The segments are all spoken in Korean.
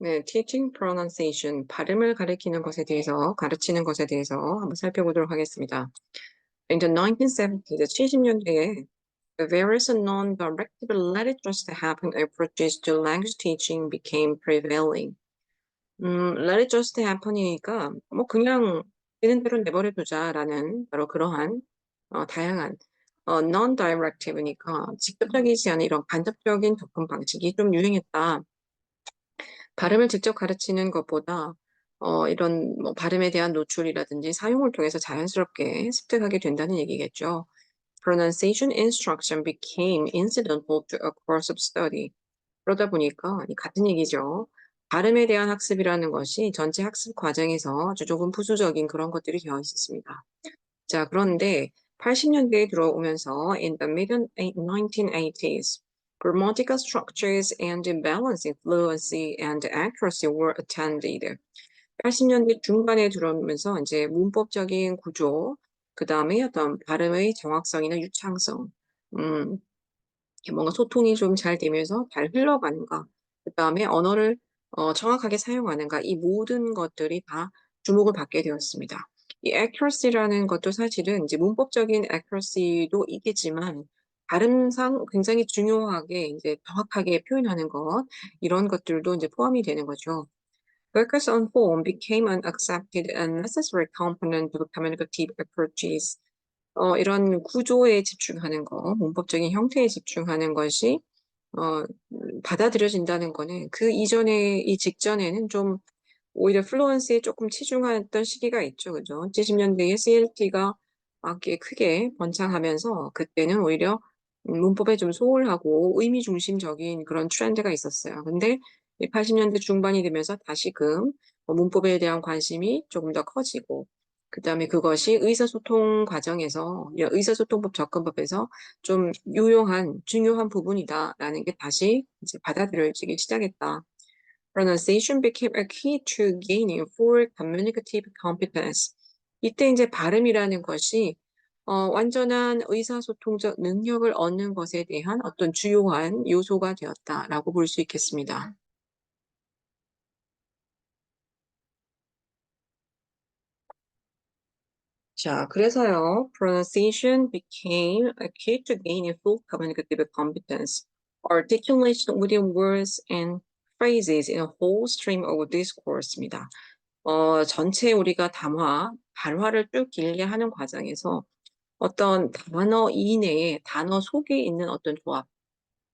네, teaching pronunciation, 발음을 가리키는 것에 대해서, 가르치는 것에 대해서 한번 살펴보도록 하겠습니다. In the 1970s, 70년대에 various non-directive let it just happen approaches to language teaching became prevailing. let it just happen이니까 뭐 그냥 되는 대로 내버려두자라는 바로 그러한 다양한 non-directive니까 직접적이지 않은 이런 간접적인 접근 방식이 좀 유행했다. 발음을 직접 가르치는 것보다 이런 뭐 발음에 대한 노출이라든지 사용을 통해서 자연스럽게 습득하게 된다는 얘기겠죠. Pronunciation instruction became incidental to a course of study. 그러다 보니까 이 같은 얘기죠. 발음에 대한 학습이라는 것이 전체 학습 과정에서 아주 조금 부수적인 그런 것들이 되어 있었습니다. 자, 그런데 80년대에 들어오면서 in the mid 1980s, grammatical structures and balancing fluency and accuracy were attended. 80년대 중반에 들어오면서 이제 문법적인 구조, 그 다음에 어떤 발음의 정확성이나 유창성, 음, 뭔가 소통이 좀 잘 되면서 잘 흘러가는가, 그 다음에 언어를 정확하게 사용하는가, 이 모든 것들이 다 주목을 받게 되었습니다. 이 accuracy라는 것도 사실은 이제 문법적인 accuracy도 있겠지만, 발음상 굉장히 중요하게 이제 정확하게 표현하는 것, 이런 것들도 이제 포함이 되는 거죠. Focus on form became an accepted and necessary component of communicative approaches. 이런 구조에 집중하는 거, 문법적인 형태에 집중하는 것이 받아들여진다는 거는 그 이전에 이 직전에는 좀 오히려 플루언시에 조금 치중했던 시기가 있죠. 그죠? 70년대에 CLT가 꽤 크게 번창하면서 그때는 오히려 문법에 좀 소홀하고 의미 중심적인 그런 트렌드가 있었어요. 근데 80년대 중반이 되면서 다시금 문법에 대한 관심이 조금 더 커지고 그다음에 그것이 의사소통 과정에서 의사소통법 접근법에서 좀 유용한 중요한 부분이다라는 게 다시 이제 받아들여지기 시작했다. Pronunciation became a key to gaining full communicative competence. 이때 이제 발음이라는 것이 완전한 의사소통적 능력을 얻는 것에 대한 어떤 주요한 요소가 되었다라고 볼 수 있겠습니다. 자, 그래서요, pronunciation became a key to gaining full communicative competence. Articulation within words and phrases in a whole stream of discourse입니다. 전체 우리가 발화를 쭉 길게 하는 과정에서 어떤 단어 이내에 단어 속에 있는 어떤 조합,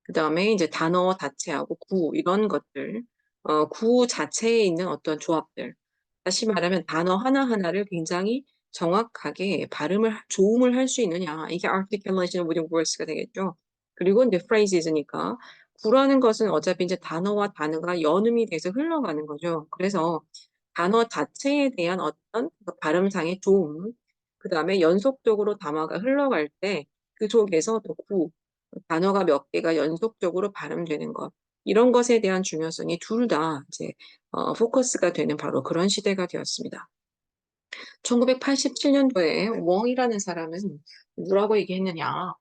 그 다음에 이제 단어 자체하고 구, 이런 것들, 구 자체에 있는 어떤 조합들, 다시 말하면 단어 하나하나를 굉장히 정확하게 조음을 할 수 있느냐, 이게 articulation within words가 되겠죠. 그리고 이제 phrases니까, 구라는 것은 어차피 이제 단어와 단어가 연음이 돼서 흘러가는 거죠. 그래서 단어 자체에 대한 어떤 그 발음상의 조음, 그 다음에 연속적으로 단어가 흘러갈 때 그 속에서 또 단어가 몇 개가 연속적으로 발음되는 것, 이런 것에 대한 중요성이 둘 다 이제 포커스가 되는 바로 그런 시대가 되었습니다. 1987년도에 웡이라는 사람은 뭐라고 얘기했느냐?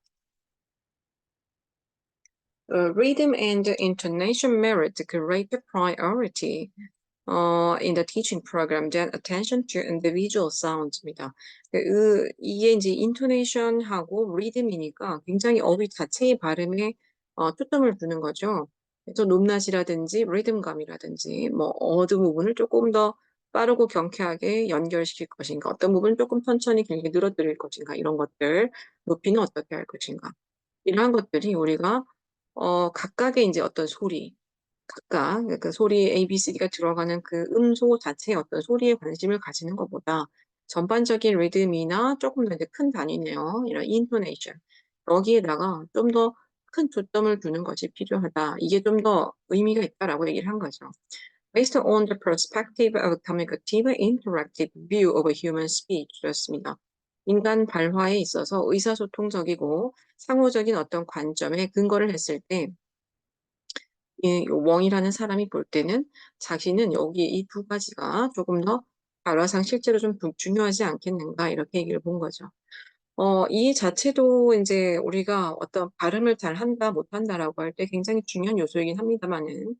Rhythm and intonation merit greater priority. in the teaching program than attention to individual sounds입니다. 이게 이제 intonation하고 rhythm이니까 굉장히 어휘 자체의 발음에 초점을 두는 거죠. 그래서 높낮이라든지 리듬감이라든지 뭐 어느 부분을 조금 더 빠르고 경쾌하게 연결시킬 것인가, 어떤 부분은 조금 천천히 길게 늘어뜨릴 것인가, 이런 것들, 높이는 어떻게 할 것인가, 이러한 것들이 우리가 각각의 이제 어떤 소리, 각각 그 소리에 ABCD가 들어가는 그 음소 자체의 어떤 소리에 관심을 가지는 것보다 전반적인 리듬이나 조금 더 이제 큰 단위네요. 이런 intonation. 여기에다가 좀 더 큰 초점을 두는 것이 필요하다. 이게 좀 더 의미가 있다라고 얘기를 한 거죠. Based on the perspective of communicative interactive view of human speech. 였습니다. 인간 발화에 있어서 의사소통적이고 상호적인 어떤 관점에 근거를 했을 때 이 웡이라는 사람이 볼 때는 자신은 여기 이 두 가지가 조금 더 발화상 실제로 좀 중요하지 않겠는가, 이렇게 얘기를 본 거죠. 이 자체도 이제 우리가 어떤 발음을 잘 한다, 못 한다라고 할 때 굉장히 중요한 요소이긴 합니다만은,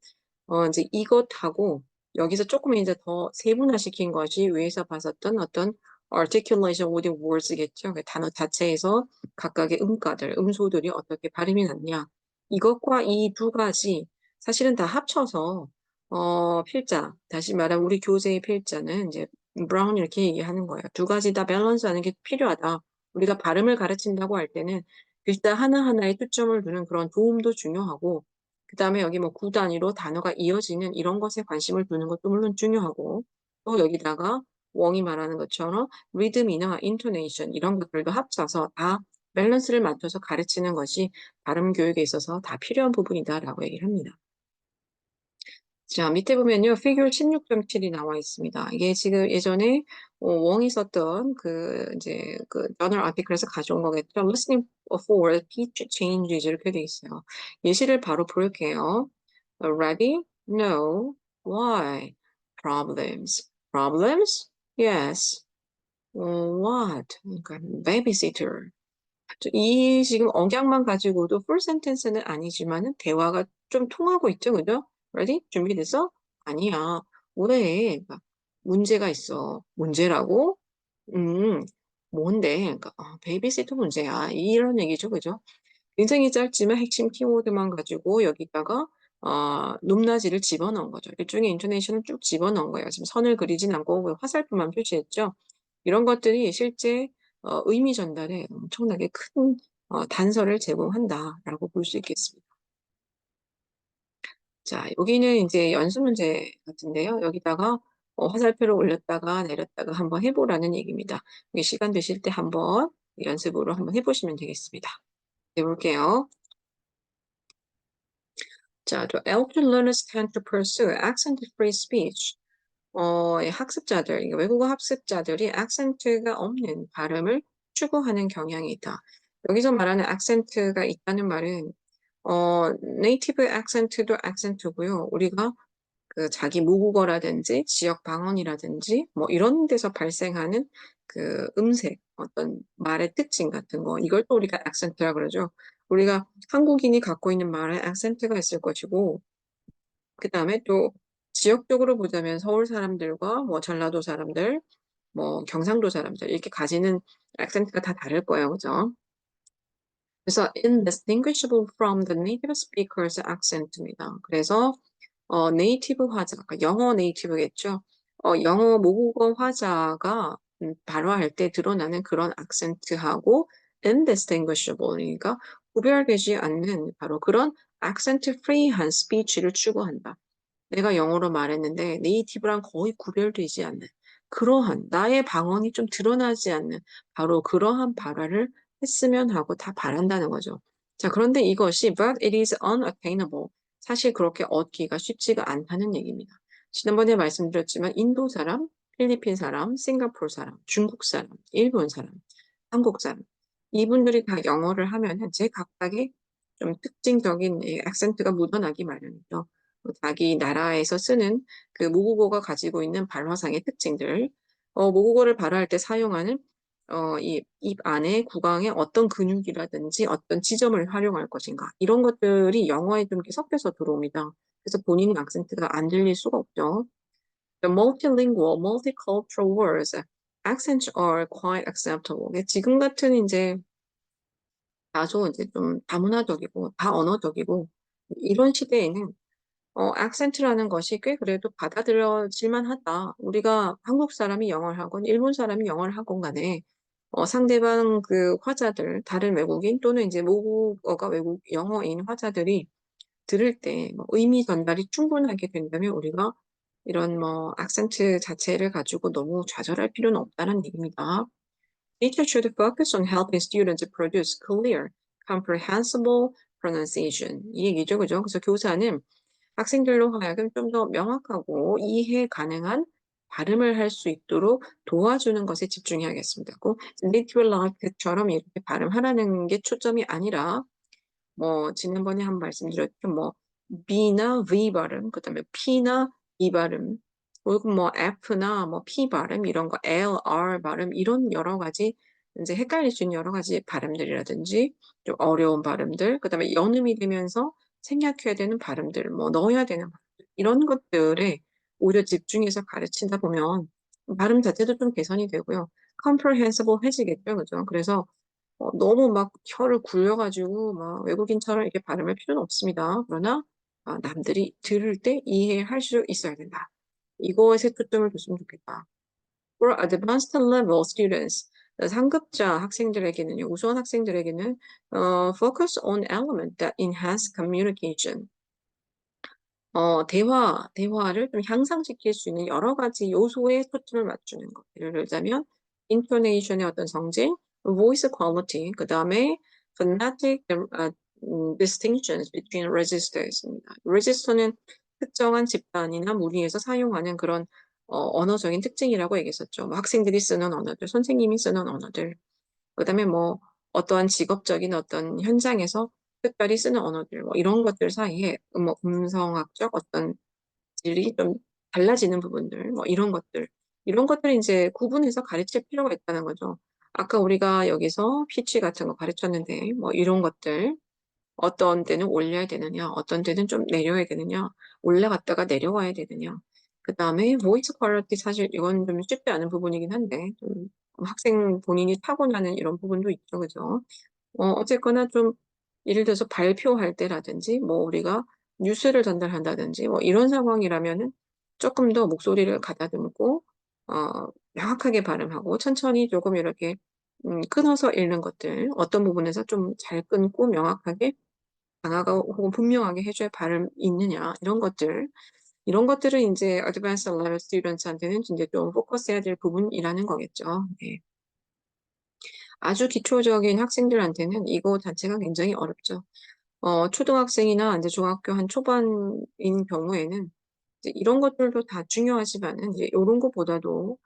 이제 이것하고 여기서 조금 이제 더 세분화시킨 것이 위에서 봤었던 어떤 articulation with words겠죠. 그 단어 자체에서 각각의 음가들, 음소들이 어떻게 발음이 났냐. 이것과 이 두 가지 사실은 다 합쳐서 필자, 다시 말하면 우리 교재의 필자는 이제 브라운 이렇게 얘기하는 거예요. 두 가지 다 밸런스하는 게 필요하다. 우리가 발음을 가르친다고 할 때는 글자 하나하나에 초점을 두는 그런 도움도 중요하고 그다음에 여기 뭐 구 단위로 단어가 이어지는 이런 것에 관심을 두는 것도 물론 중요하고 또 여기다가 웡이 말하는 것처럼 리듬이나 인토네이션 이런 것들도 합쳐서 다 밸런스를 맞춰서 가르치는 것이 발음 교육에 있어서 다 필요한 부분이다라고 얘기를 합니다. 자, 밑에 보면요. 피규어 16.7이 나와 있습니다. 이게 지금 예전에 웡이 썼던 그 이제 그 저널 아티클에서 가져온 거겠죠. Listening for speech changes 이렇게 돼 있어요. 예시를 바로 볼게요. Ready? No. Why? Problems. Problems? Yes. What? 그러니까 babysitter. 이 지금 억양만 가지고도 풀 센텐스는 아니지만은 대화가 좀 통하고 있죠, 그죠? Ready? 준비됐어? 아니야. 왜? 그러니까 문제가 있어. 문제라고? 음, 뭔데? 그러니까 베이비시터 문제야. 이런 얘기죠, 그죠? 굉장히 짧지만 핵심 키워드만 가지고 여기다가 높낮이를 집어넣은 거죠. 일종의 인토네이션을 쭉 집어넣은 거예요. 지금 선을 그리진 않고 그 화살표만 표시했죠. 이런 것들이 실제 의미 전달에 엄청나게 큰 단서를 제공한다라고 볼 수 있겠습니다. 자, 여기는 이제 연습 문제 같은데요. 여기다가 화살표를 올렸다가 내렸다가 한번 해보라는 얘기입니다. 시간 되실 때 한번 연습으로 한번 해보시면 되겠습니다. 해볼게요. 자, 또 elder learners tend to pursue accent-free speech. 이 학습자들, 이 외국어 학습자들이 악센트가 없는 발음을 추구하는 경향이 있다. 여기서 말하는 악센트가 있다는 말은 네이티브 악센트도 악센트고요. 우리가 그 자기 모국어라든지 지역 방언이라든지 뭐 이런 데서 발생하는 그 음색, 어떤 말의 특징 같은 거 이걸 또 우리가 악센트라 그러죠. 우리가 한국인이 갖고 있는 말에 악센트가 있을 것이고 그다음에 또 지역적으로 보자면 서울 사람들과 뭐 전라도 사람들, 뭐 경상도 사람들 이렇게 가지는 악센트가 다 다를 거예요. 그죠? 그래서 indistinguishable from the native speaker's accent입니다. 그래서 네이티브 화자, 그러니까 영어 네이티브겠죠. 영어 모국어 화자가 발화할 때 드러나는 그런 악센트하고 indistinguishable, 그러니까 구별되지 않는 바로 그런 accent free한 스피치를 추구한다. 내가 영어로 말했는데 네이티브랑 거의 구별되지 않는 그러한 나의 방언이 좀 드러나지 않는 바로 그러한 발화를 했으면 하고 다 바란다는 거죠. 자, 그런데 이것이 but it is unattainable. 사실 그렇게 얻기가 쉽지가 않다는 얘기입니다. 지난번에 말씀드렸지만 인도 사람, 필리핀 사람, 싱가포르 사람, 중국 사람, 일본 사람, 한국 사람 이분들이 다 영어를 하면은 제 각각의 좀 특징적인 액센트가 묻어나기 마련이죠. 자기 나라에서 쓰는 그 모국어가 가지고 있는 발화상의 특징들, 모국어를 발화할 때 사용하는 이 입 안에 구강에 어떤 근육이라든지 어떤 지점을 활용할 것인가 이런 것들이 영어에 좀 이렇게 섞여서 들어옵니다. 그래서 본인의 악센트가 안 들릴 수가 없죠. The multilingual, multicultural words, accents are quite acceptable. 지금 같은 이제 다소 이제 좀 다문화적이고 다언어적이고 이런 시대에는 악센트라는 것이 꽤 그래도 받아들여질 만하다. 우리가 한국 사람이 영어를 하건 일본 사람이 영어를 하건 간에 상대방 그 화자들, 다른 외국인 또는 이제 모국어가 외국 영어인 화자들이 들을 때뭐 의미 전달이 충분하게 된다면 우리가 이런 뭐 악센트 자체를 가지고 너무 좌절할 필요는 없다는 얘기입니다. Teacher should focus on helping students to produce clear, comprehensible pronunciation. 이 얘기죠, 그죠? 그래서 교사는 학생들로 하여금 좀 더 명확하고 이해 가능한 발음을 할 수 있도록 도와주는 것에 집중해야겠습니다. 꼭 native like처럼 이렇게 발음하라는 게 초점이 아니라 뭐 지난번에 한 말씀드렸죠. 뭐 B나 V 발음, 그다음에 P나 E 발음, 그리고 뭐 F나 뭐 P 발음 이런 거 L, R 발음 이런 여러 가지 이제 헷갈릴 수 있는 여러 가지 발음들이라든지 좀 어려운 발음들, 그다음에 연음이 되면서 생략해야 되는 발음들, 뭐 넣어야 되는 발음들 이런 것들에 오히려 집중해서 가르치다 보면 발음 자체도 좀 개선이 되고요. comprehensible 해지겠죠, 그죠? 그래서 너무 막 혀를 굴려가지고 막 외국인처럼 이렇게 발음할 필요는 없습니다. 그러나 남들이 들을 때 이해할 수 있어야 된다. 이거에 초점을 뒀으면 좋겠다. For advanced level students, 상급자 학생들에게는요, 우수한 학생들에게는 focus on element that enhance communication. 대화를 좀 향상시킬 수 있는 여러 가지 요소에 초점을 맞추는 것. 예를 들자면, intonation의 어떤 성질, voice quality, 그 다음에 phonetic distinctions between registers입니다. register는 특정한 집단이나 무리에서 사용하는 그런 언어적인 특징이라고 얘기했었죠. 뭐 학생들이 쓰는 언어들, 선생님이 쓰는 언어들, 그 다음에 뭐 어떠한 직업적인 어떤 현장에서 특별히 쓰는 언어들, 뭐 이런 것들 사이에 뭐 음성학적 어떤 질이 좀 달라지는 부분들, 뭐 이런 것들을 이제 구분해서 가르칠 필요가 있다는 거죠. 아까 우리가 여기서 피치 같은 거 가르쳤는데, 뭐 이런 것들, 어떤 때는 올려야 되느냐, 어떤 때는 좀 내려야 되느냐, 올라갔다가 내려와야 되느냐. 그 다음에 voice quality 사실 이건 좀 쉽지 않은 부분이긴 한데, 좀 학생 본인이 타고나는 이런 부분도 있죠, 그죠? 어쨌거나 좀 예를 들어서 발표할 때라든지 뭐 우리가 뉴스를 전달한다든지 뭐 이런 상황이라면은 조금 더 목소리를 가다듬고 명확하게 발음하고 천천히 조금 이렇게 끊어서 읽는 것들 어떤 부분에서 좀 잘 끊고 명확하게 강하고 혹은 분명하게 해줘야 발음이 있느냐 이런 것들은 이제 advanced level students한테는 이제 좀 포커스해야 될 부분이라는 거겠죠. 네. 아주 기초적인 학생들한테는 이거 자체가 굉장히 어렵죠. 초등학생이나 이제 중학교 한 초반인 경우에는 이제 이런 것들도 다 중요하지만은 이제 이런 것보다도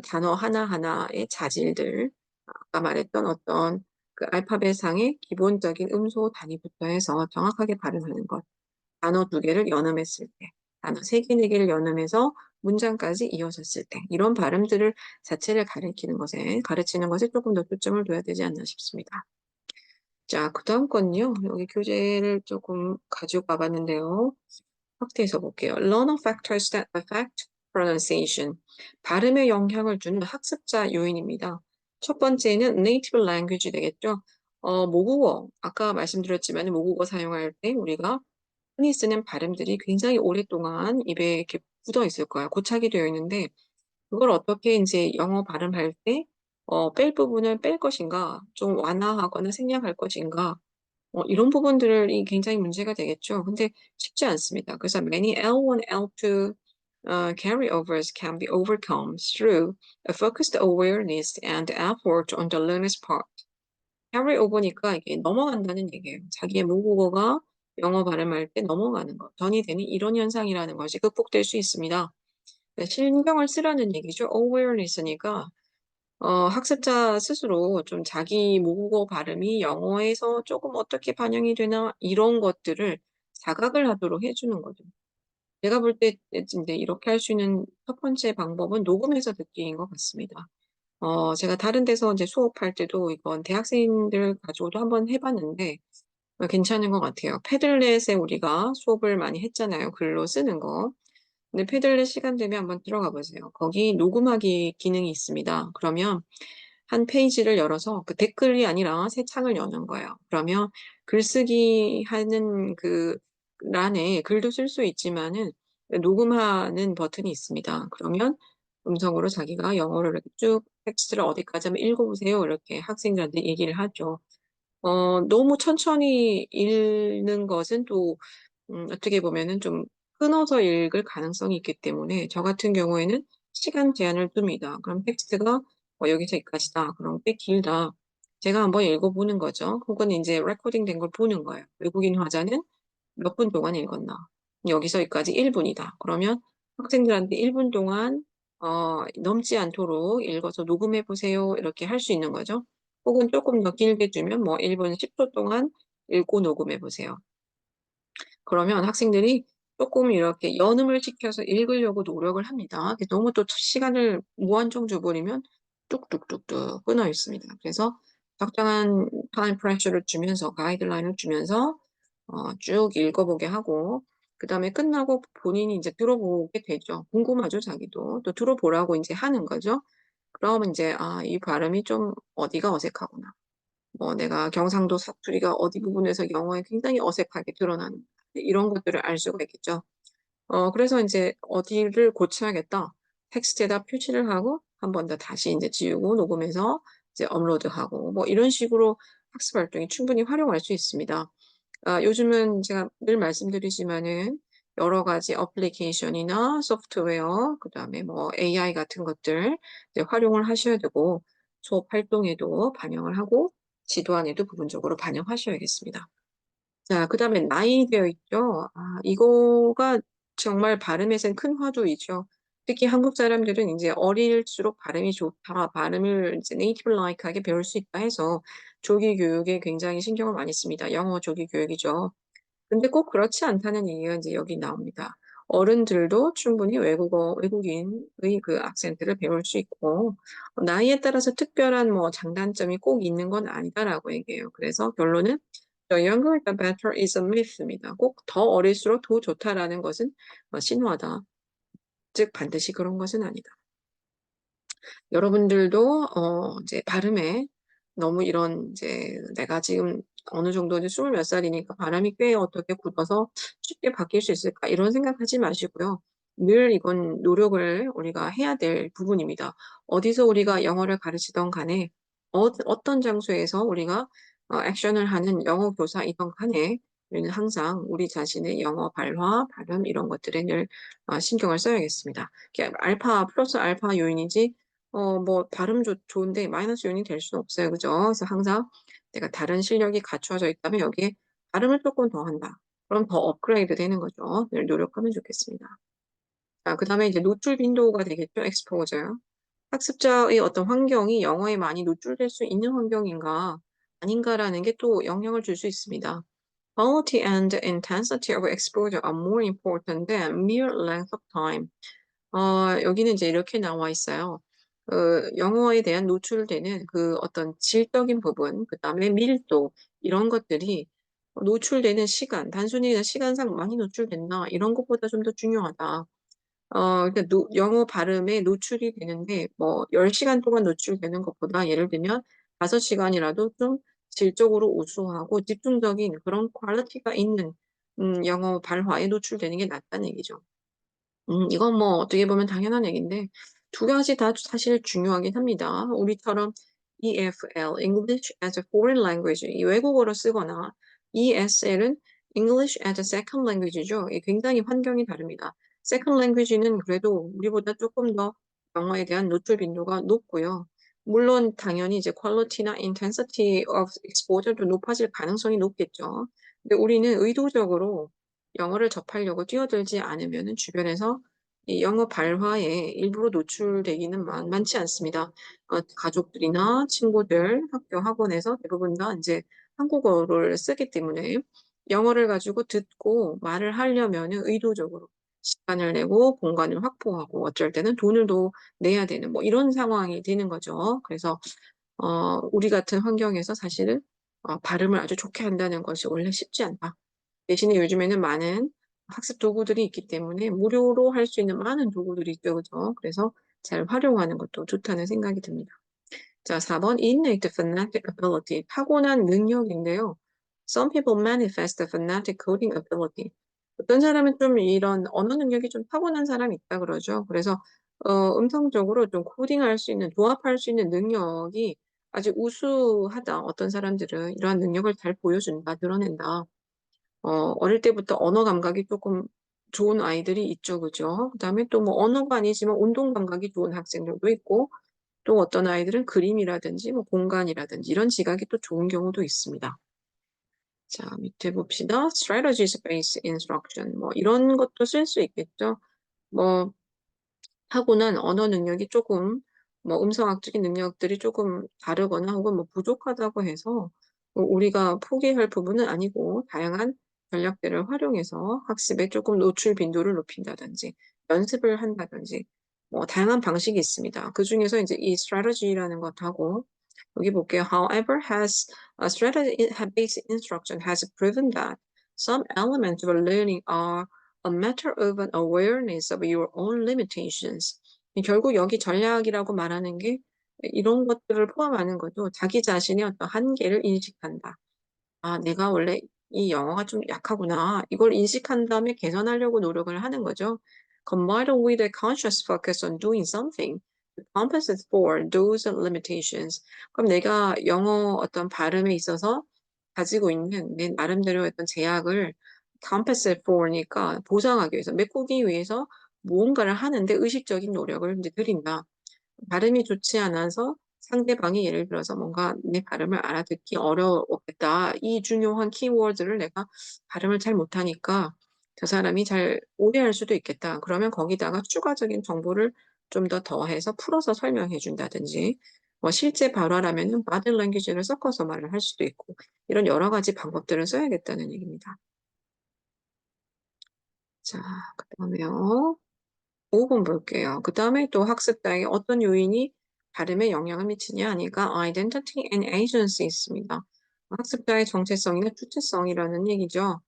단어 하나하나의 자질들, 아까 말했던 어떤 그 알파벳상의 기본적인 음소 단위부터 해서 정확하게 발음하는 것, 단어 두 개를 연음했을 때, 단어 세 개, 네 개를 연음해서 문장까지 이어졌을 때, 이런 발음들을 자체를 가르치는 것에 조금 더 초점을 둬야 되지 않나 싶습니다. 자, 그 다음 건요. 여기 교재를 조금 가지고 가봤는데요. 확대해서 볼게요. Learner factors that affect pronunciation. 발음에 영향을 주는 학습자 요인입니다. 첫 번째는 native language 되겠죠. 모국어. 아까 말씀드렸지만 모국어 사용할 때 우리가 흔히 쓰는 발음들이 굉장히 오랫동안 입에 이렇게 굳어 있을 거예요. 고착이 되어 있는데 그걸 어떻게 이제 영어 발음할 때 뺄 부분을 뺄 것인가, 좀 완화하거나 생략할 것인가, 이런 부분들이 굉장히 문제가 되겠죠. 근데 쉽지 않습니다. 그래서 many L1, L2 carryovers can be overcome through a focused awareness and effort on the learner's part. carryover니까 이게 넘어간다는 얘기예요. 자기의 모국어가 영어 발음할 때 넘어가는 것, 전이 되는 이런 현상이라는 것이 극복될 수 있습니다. 네, 신경을 쓰라는 얘기죠. awareness니까 학습자 스스로 좀 자기 모국어 발음이 영어에서 조금 어떻게 반영이 되나 이런 것들을 자각을 하도록 해주는 거죠. 제가 볼 때 이제 이렇게 할 수 있는 첫 번째 방법은 녹음해서 듣기인 것 같습니다. 제가 다른 데서 이제 수업할 때도 이건 대학생들 가지고도 한번 해봤는데 괜찮은 것 같아요. 패들렛에 우리가 수업을 많이 했잖아요. 글로 쓰는 거. 근데 패들렛 시간 되면 한번 들어가 보세요. 거기 녹음하기 기능이 있습니다. 그러면 한 페이지를 열어서 그 댓글이 아니라 새 창을 여는 거예요. 그러면 글쓰기 하는 그 란에 글도 쓸 수 있지만은 녹음하는 버튼이 있습니다. 그러면 음성으로 자기가 영어를 이렇게 쭉 텍스트를 어디까지 한번 읽어보세요. 이렇게 학생들한테 얘기를 하죠. 너무 천천히 읽는 것은 또 어떻게 보면은 좀 끊어서 읽을 가능성이 있기 때문에 저 같은 경우에는 시간 제한을 둡니다. 그럼 텍스트가 여기서 여기까지다. 그럼 꽤 길다. 제가 한번 읽어보는 거죠. 혹은 이제 레코딩 된 걸 보는 거예요. 외국인 화자는 몇 분 동안 읽었나. 여기서 여기까지 1분이다. 그러면 학생들한테 1분 동안 넘지 않도록 읽어서 녹음해 보세요. 이렇게 할 수 있는 거죠. 혹은 조금 더 길게 주면 뭐 1분 10초 동안 읽고 녹음해 보세요. 그러면 학생들이 조금 이렇게 연음을 시켜서 읽으려고 노력을 합니다. 너무 또 시간을 무한정 줘버리면 뚝뚝뚝뚝 끊어 있습니다. 그래서 적당한 타임 프레셔를 주면서 가이드라인을 주면서 쭉 읽어보게 하고 그다음에 끝나고 본인이 이제 들어보게 되죠. 궁금하죠, 자기도. 또 들어보라고 이제 하는 거죠. 그러면 이제 '아 이 발음이 좀 어디가 어색하구나.' 뭐 '내가 경상도 사투리가 어디 부분에서 영어에 굉장히 어색하게 드러나는' 이런 것들을 알 수가 있겠죠. 그래서 인제 '어디를 고쳐야겠다.' 텍스트에다 표시를 하고 한 번 더 다시 인제 지우고 녹음해서 이제 업로드하고 뭐 이런 식으로 학습 활동이 충분히 활용할 수 있습니다. 요즘은 제가 늘 말씀드리지만은 여러 가지 어플리케이션이나 소프트웨어 그다음에 뭐 AI 같은 것들 이제 활용을 하셔야 되고 수업 활동에도 반영을 하고 지도 안에도 부분적으로 반영하셔야겠습니다. 자 그다음에 나이 되어 있죠. 이거가 정말 발음에선 큰 화두이죠. 특히 한국 사람들은 인제 어릴수록 발음이 좋다. 발음을 이제 네이티브 라이크하게 배울 수 있다 해서 조기 교육에 굉장히 신경을 많이 씁니다. 영어 조기 교육이죠. 근데 꼭 그렇지 않다는 얘기가 인제 여기 나옵니다. 어른들도 충분히 외국인의 그 악센트를 배울 수 있고 나이에 따라서 특별한 뭐 장단점이 꼭 있는 건 아니다라고 얘기해요. 그래서 결론은 "The younger the better is a myth입니다. 꼭 더 어릴수록 더 좋다라는 것은 신화다. 즉 반드시 그런 것은 아니다. 여러분들도 이제 발음에 너무 이런 이제 '내가 지금 어느 정도 이제 스물 몇 살이니까 발음이 꽤 어떻게 굳어서 쉽게 바뀔 수 있을까?' 이런 생각하지 마시고요. 늘 이건 노력을 우리가 해야 될 부분입니다. 어디서 우리가 영어를 가르치든 간에 어떤 장소에서 우리가 액션을 하는 영어 교사이든 간에 우리는 항상 우리 자신의 영어 발화, 발음 이런 것들에 늘 신경을 써야겠습니다. 이게 알파 플러스 알파 요인이지 뭐 발음 좋은데 마이너스 요인이 될 수는 없어요. 그죠? 그래서 항상 내가 다른 실력이 갖추어져 있다면 여기에 발음을 쪼끔 더 한다. 그럼 더 업그레이드 되는 거죠. 늘 노력하면 좋겠습니다. 자 그다음에 이제 노출 빈도가 되겠죠. exposure. 학습자의 어떤 환경이 영어에 많이 노출될 수 있는 환경인가 아닌가라는 게 또 영향을 줄 수 있습니다. Quality and intensity of exposure are more important than mere length of time. 여기는 이제 이렇게 나와 있어요. 영어에 대한 노출되는 그 어떤 질적인 부분, 그다음에 밀도 이런 것들이 노출되는 시간, 단순히 그냥 시간상 많이 노출된다 이런 것보다 좀 더 중요하다. 그러니까 영어 발음에 노출이 되는데 뭐 10 시간 동안 노출되는 것보다 예를 들면 5 시간이라도 좀 질적으로 우수하고 집중적인 그런 퀄리티가 있는 영어 발화에 노출되는 게 낫다는 얘기죠. 이건 뭐 어떻게 보면 당연한 얘기인데 두 가지 다 사실 중요하긴 합니다. 우리처럼 EFL, English as a Foreign Language 이 외국어로 쓰거나 ESL은 English as a Second Language죠. 이 굉장히 환경이 다릅니다. Second Language는 그래도 우리보다 조금 더 영어에 대한 노출 빈도가 높고요. 물론 당연히 이제 quality나 intensity of exposure도 높아질 가능성이 높겠죠. 근데 우리는 의도적으로 영어를 접하려고 뛰어들지 않으면은 주변에서 이 영어 발화에 일부러 노출되기는 많지 않습니다. 가족들이나 친구들, 학교 학원에서 대부분 다 인제 한국어를 쓰기 때문에 영어를 가지고 듣고 말을 하려면은 의도적으로 시간을 내고 공간을 확보하고 어쩔 때는 돈을 더 내야 되는 뭐 이런 상황이 되는 거죠. 그래서 우리 같은 환경에서 사실은 '발음을 아주 좋게 한다는 것이 원래 쉽지 않다.' 대신에 요즘에는 많은 학습 도구들이 있기 때문에 무료로 할 수 있는 많은 도구들이 있죠. 그죠? 그래서 잘 활용하는 것도 좋다는 생각이 듭니다. 자 4 번 innate phonetic ability 타고난 능력인데요. Some people manifest a phonetic coding ability. 어떤 사람은 좀 이런 언어 능력이 좀 타고난 사람이 있다 그러죠. 그래서 음성적으로 좀 코딩할 수 있는 조합할 수 있는 능력이 아주 우수하다. 어떤 사람들은 이러한 능력을 잘 보여준다, 드러낸다. 어릴 때부터 언어 감각이 쪼끔 좋은 아이들이 있죠. 그죠? 그다음에 또 뭐 언어가 아니지만 운동 감각이 좋은 학생들도 있고 또 어떤 아이들은 그림이라든지 뭐 공간이라든지 이런 지각이 또 좋은 경우도 있습니다. 자 밑에 봅시다. strategies based instruction 뭐 이런 것도 쓸 수 있겠죠. 뭐 타고난 언어 능력이 쪼금 뭐 음성학적인 능력들이 쪼금 다르거나 혹은 뭐 부족하다고 해서 우리가 포기할 부분은 아니고 다양한 전략들을 활용해서 학습에 쪼끔 노출 빈도를 높인다든지 연습을 한다든지 뭐 다양한 방식이 있습니다. 그중에서 인제 이 strategy라는 것하고 여기 볼게요. However, has a strategy based instruction has proven that some elements of learning are a matter of an awareness of your own limitations. 결국 여기 전략이라고 말하는 게 이런 것들을 포함하는 거죠. 자기 자신의 어떤 한계를 인식한다. 아, 내가 원래 이 영어가 좀 약하구나. 이걸 인식한 다음에 개선하려고 노력을 하는 거죠. Combined with a conscious focus on doing something to compensate for those limitations. 그럼 내가 영어 어떤 발음에 있어서 가지고 있는 내 나름대로 어떤 제약을 compensate for니까 보상하기 위해서, 메꾸기 위해서 무언가를 하는데 의식적인 노력을 이제 들인다. 발음이 좋지 않아서 상대방이 예를 들어서 뭔가 내 발음을 알아듣기 어려웠겠다. 이 중요한 키워드를 내가 발음을 잘 못하니까 저 사람이 잘 오해할 수도 있겠다. 그러면 거기다가 추가적인 정보를 좀 더 더해서 풀어서 설명해 준다든지, 뭐 실제 발화라면은 body language를 섞어서 말을 할 수도 있고, 이런 여러 가지 방법들을 써야겠다는 얘기입니다. 자, 그다음에요. 5번 볼게요. 그 다음에 또 학습자에게 어떤 요인이 발음에 영향을 미치냐 하니까 identity and agency 있습니다. 학습자의 정체성이나 주체성이라는 얘기죠.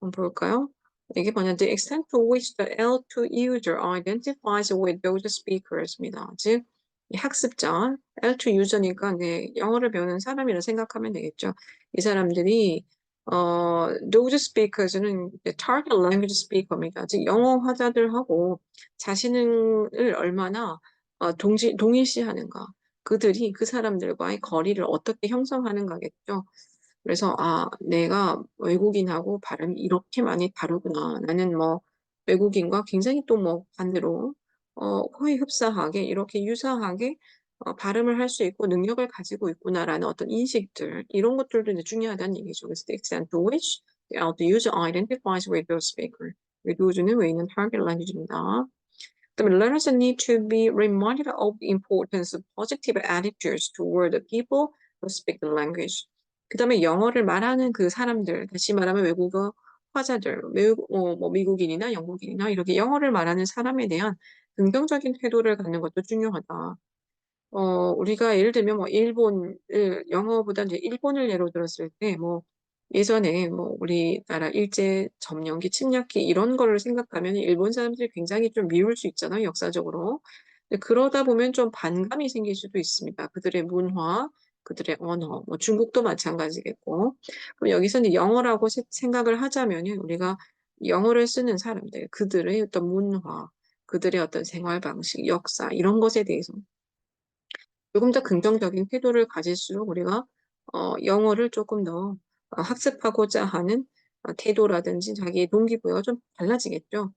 한번 볼까요? 이게 뭐냐, the extent to which the L2 user identifies with those speakers입니다. 즉, 이 학습자, L2 유저니까 네, 영어를 배우는 사람이라 생각하면 되겠죠. 이 사람들이 those speakers는 target language speaker입니다. 즉, 영어 화자들하고 자신을 얼마나 동일시하는가. 그들이 그 사람들과의 거리를 어떻게 형성하는가겠죠. 그래서 아, 내가 외국인하고 발음이 이렇게 많이 다르구나. 나는 뭐 외국인과 굉장히 또 뭐 반대로 거의 흡사하게 이렇게 유사하게 발음을 할 수 있고 능력을 가지고 있구나라는 어떤 인식들 이런 것들도 이제 중요하다는 얘기죠. 그래서 the extent to which the user identifies with the speaker. 외도우주는 왜 있는 target language입니다. 그다음에 learners need to be reminded of the importance of positive attitudes toward the people who speak the language. 그다음에 영어를 말하는 그 사람들, 다시 말하면 외국어 화자들, 뭐 미국인이나 영국인이나 이렇게 영어를 말하는 사람에 대한 긍정적인 태도를 갖는 것도 중요하다. 우리가 예를 들면 뭐 일본을 영어보다 이제 일본을 예로 들었을 때 뭐 예전에 뭐 우리나라 일제 점령기 침략기 이런 거를 생각하면 일본 사람들이 굉장히 좀 미울 수 있잖아요, 역사적으로. 근데 그러다 보면 좀 반감이 생길 수도 있습니다. 그들의 문화, 그들의 언어, 뭐 중국도 마찬가지겠고. 그럼 여기서는 영어라고 생각을 하자면은 우리가 영어를 쓰는 사람들, 그들의 어떤 문화, 그들의 어떤 생활 방식, 역사 이런 것에 대해서 조금 더 긍정적인 태도를 가질수록 우리가 영어를 조금 더 학습하고자 하는 태도라든지 자기의 동기부여가 좀 달라지겠죠.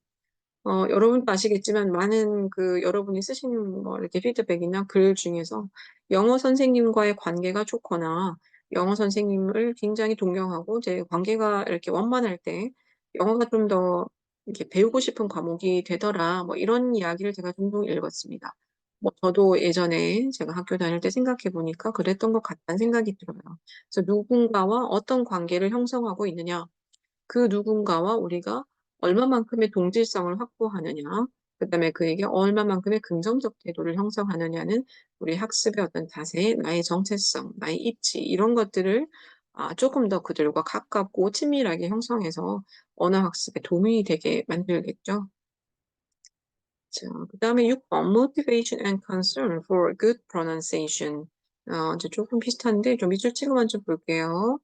여러분도 아시겠지만 많은 그 여러분이 쓰시는 뭐 이렇게 피드백이나 글 중에서 영어 선생님과의 관계가 좋거나 영어 선생님을 굉장히 동경하고 제 관계가 이렇게 원만할 때 영어가 좀 더 이렇게 배우고 싶은 과목이 되더라. 뭐 이런 이야기를 제가 종종 읽었습니다. 뭐 저도 예전에 제가 학교 다닐 때 생각해 보니까 그랬던 것 같다는 생각이 들어요. 그래서 누군가와 어떤 관계를 형성하고 있느냐, 그 누군가와 우리가 얼마만큼의 동질성을 확보하느냐, 그다음에 그에게 얼마만큼의 긍정적 태도를 형성하느냐는 우리 학습의 어떤 자세, 나의 정체성, 나의 입지 이런 것들을 조금 더 그들과 가깝고 친밀하게 형성해서 언어 학습에 도움이 되게 만들겠죠. 자, 그다음에 6번 motivation and concern for good pronunciation. 이제 조금 비슷한데 좀 밑줄 치고만 좀 볼게요.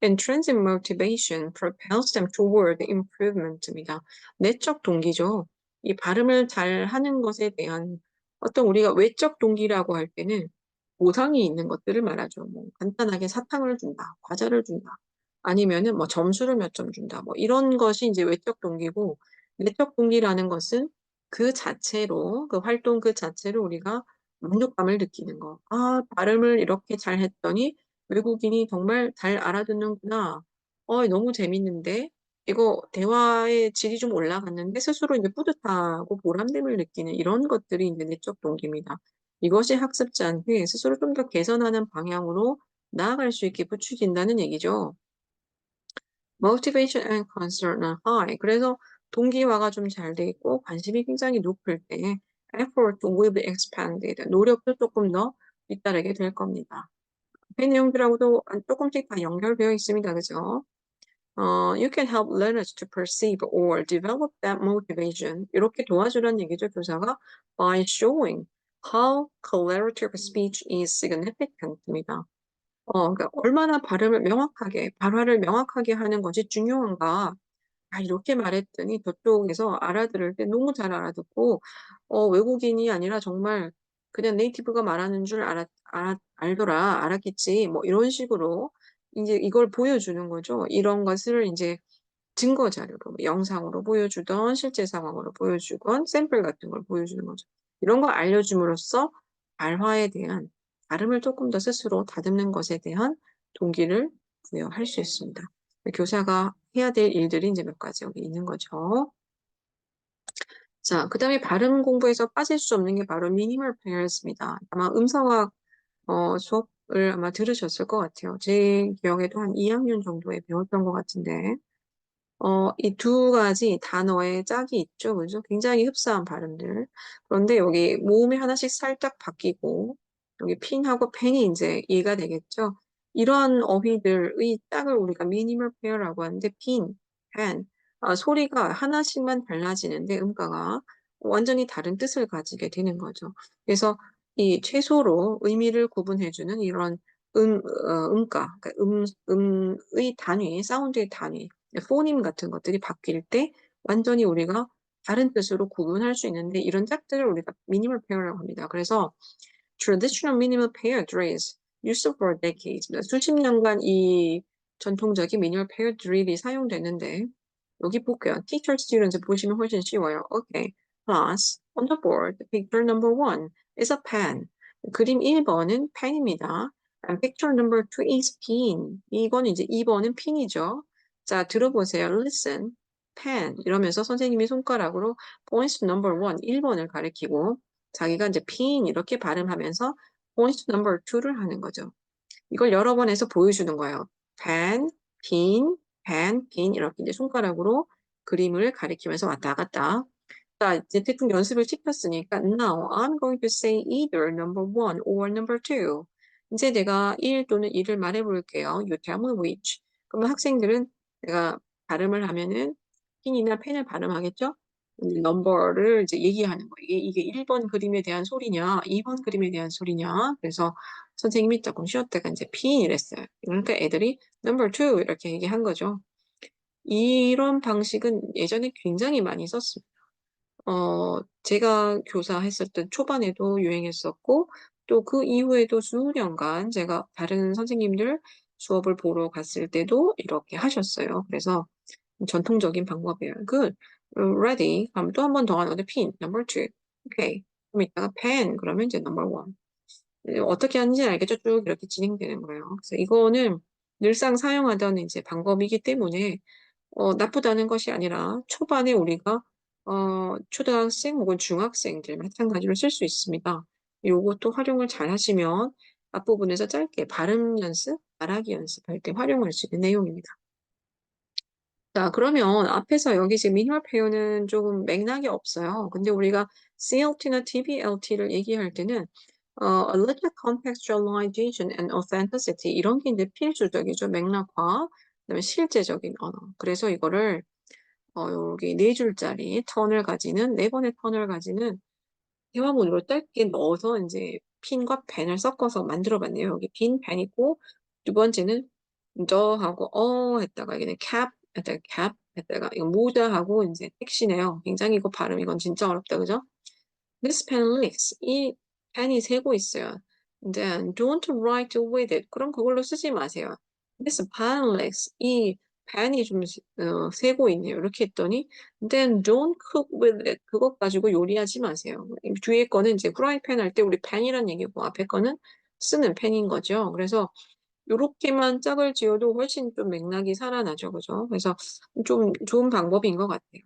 Intrinsic motivation propels them toward improvement입니다. 내적 동기죠. 이 발음을 잘 하는 것에 대한 어떤 우리가 외적 동기라고 할 때는 보상이 있는 것들을 말하죠. 뭐 간단하게 사탕을 준다, 과자를 준다, 아니면은 뭐 점수를 몇 점 준다. 뭐 이런 것이 이제 외적 동기고 내적 동기라는 것은 그 자체로 그 활동 그 자체로 우리가 만족감을 느끼는 거. 아, 발음을 이렇게 잘 했더니 외국인이 정말 잘 알아듣는구나. 너무 재밌는데? 이거 대화의 질이 좀 올라갔는데 스스로 이제 뿌듯하고 보람됨을 느끼는 이런 것들이 이제 내적 동기입니다. 이것이 학습자한테 스스로 좀 더 개선하는 방향으로 나아갈 수 있게 부추긴다는 얘기죠. Motivation and concern are high. 그래서 동기화가 좀 잘 돼 있고 관심이 굉장히 높을 때 effort will be expanded. 노력도 조금 더 뒤따르게 될 겁니다. 앞에 내용들하고도 조금씩 다 연결되어 있습니다. 그죠? You can help learners to perceive or develop that motivation. 이렇게 도와주라는 얘기죠, 교사가. By showing how clarity of speech is significant입니다. 그러니까 얼마나 발음을 명확하게, 발화를 명확하게 하는 것이 중요한가. 이렇게 말했더니 저쪽에서 알아들을 때 너무 잘 알아듣고, 외국인이 아니라 정말 그냥 네이티브가 말하는 줄 알더라, 알았겠지. 뭐 이런 식으로 이제 이걸 보여주는 거죠. 이런 것을 이제 증거 자료로, 뭐 영상으로 보여주던 실제 상황으로 보여주건 샘플 같은 걸 보여주는 거죠. 이런 걸 알려줌으로써 발화에 대한 발음을 조금 더 스스로 다듬는 것에 대한 동기를 부여할 수 있습니다. 교사가 해야 될 일들이 이제 몇 가지 여기 있는 거죠. 자, 그 다음에 발음 공부에서 빠질 수 없는 게 바로 미니멀 페어스입니다. 아마 음성학 수업을 아마 들으셨을 것 같아요. 제 기억에도 한 2학년 정도에 배웠던 것 같은데 이 두 가지 단어의 짝이 있죠. 그죠? 굉장히 흡사한 발음들. 그런데 여기 모음이 하나씩 살짝 바뀌고, 여기 핀하고 펜이 이제 이해가 되겠죠? 이러한 어휘들의 짝을 우리가 미니멀 페어라고 하는데, 핀, 펜, 소리가 하나씩만 달라지는데, 음가가 완전히 다른 뜻을 가지게 되는 거죠. 그래서 이 최소로 의미를 구분해주는 이런 음가, 그러니까 음의 단위, 사운드의 단위, 포님 같은 것들이 바뀔 때 완전히 우리가 다른 뜻으로 구분할 수 있는데 이런 짝들을 우리가 미니멀 페어라고 합니다. 그래서 traditional minimal pair drills used for decades. 수십 년간 이 전통적인 미니멀 페어 드릴이 사용되는데 여기 볼게요. teacher students 보시면 훨씬 쉬워요. Okay. Class on the board. Picture number one is a pen. 그림 1번은 펜입니다. And picture number two is pin. 이건 이제 2번은 핀이죠. 자, 들어보세요. Listen, pen 이러면서 선생님이 손가락으로 points to number one, 1번을 가리키고 자기가 이제 핀 이렇게 발음하면서 points to number two를 하는 거죠. 이걸 여러 번 해서 보여주는 거예요. pen, 핀, pen, 핀 이렇게 이제 손가락으로 그림을 가리키면서 왔다 갔다. 자, 이제 대충 연습을 시켰으니까 now I'm going to say either number one or number two. 이제 내가 1 또는 2를 말해볼게요. You tell me which. 그러면 학생들은 내가 발음을 하면은 핀이나 펜을 발음하겠죠? 넘버를 이제 얘기하는 거예요. 이게 1번 그림에 대한 소리냐, 2번 그림에 대한 소리냐. 그래서 선생님이 조금 쉬었다가 이제 핀이랬어요. 그러니까 애들이 number two 이렇게 얘기한 거죠. 이런 방식은 예전에 굉장히 많이 썼습니다. 제가 교사했을 때 초반에도 유행했었고, 또 그 이후에도 수년간 제가 다른 선생님들 수업을 보러 갔을 때도 이렇게 하셨어요. 그래서 전통적인 방법이에요. Good. Ready. 그럼 또 한 번 더 하는데 핀. Number two. Okay. 그럼 이따가 pen. 그러면 이제 number one. 어떻게 하는지 알겠죠? 쭉 이렇게 진행되는 거예요. 그래서 이거는 늘상 사용하던 이제 방법이기 때문에 나쁘다는 것이 아니라 초반에 우리가 초등학생 혹은 중학생들 마찬가지로 쓸 수 있습니다. 요것도 활용을 잘 하시면 앞부분에서 짧게 발음 연습, 말하기 연습할 때 활용할 수 있는 내용입니다. 자, 그러면 앞에서 여기 지금 미니멀 표현은 조금 맥락이 없어요. 근데 우리가 CLT나 TBLT를 얘기할 때는 a little contextualization and authenticity 이런 게 이제 필수적이죠. 맥락과 그다음에 실제적인 언어. 그래서 이거를 여기 네 줄짜리 턴을 가지는 네 번의 턴을 가지는 대화문으로 짧게 넣어서 이제 핀과 펜을 섞어서 만들어 봤네요. 여기 핀, 펜 있고 두 번째는 저하고 했다가 여기는 캡 했다가 캡 했다가 이거 모자하고 이제 택시네요. 굉장히 이거 발음 이건 진짜 어렵다 그죠? This pen leaks. 이 펜이 새고 있어요. Then don't write with it. 그럼 그걸로 쓰지 마세요. This pen leaks. 이 펜이 좀 새고 있네요. 이렇게 했더니 then don't cook with it. 그것 가지고 요리하지 마세요. 뒤에 거는 이제 프라이팬 할 때 우리 팬이란 얘기고 앞에 거는 쓰는 팬인 거죠. 그래서 요렇게만 짝을 지어도 훨씬 좀 맥락이 살아나죠. 그죠? 그래서 좀 좋은 방법인 것 같아요.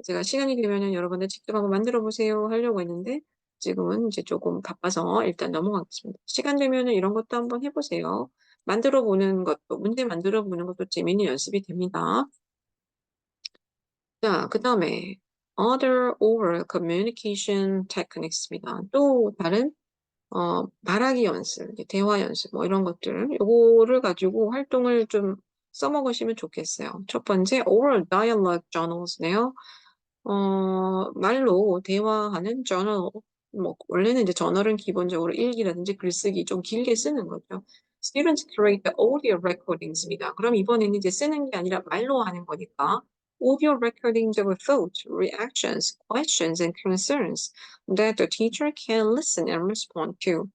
제가 시간이 되면은 여러분들 직접 한번 만들어 보세요 하려고 했는데 지금은 이제 조금 바빠서 일단 넘어가겠습니다. 시간 되면은 이런 것도 한번 해보세요. 만들어 보는 것도, 문제 만들어 보는 것도 재미있는 연습이 됩니다. 자, 그 다음에 other oral communication techniques입니다. 또 다른 말하기 연습, 이제 대화 연습, 뭐 이런 것들, 요거를 가지고 활동을 좀 써먹으시면 좋겠어요. 첫 번째, oral dialogue journals네요. 말로 대화하는 journal. 뭐, 원래는 이제 저널은 기본적으로 일기라든지 글쓰기 좀 길게 쓰는 거죠. Students create the audio recordings입니다. 그럼 이번에는 이제 쓰는 게 아니라 말로 하는 거니까 audio recordings of thoughts, reactions, questions, and concerns that the teacher can listen and respond to.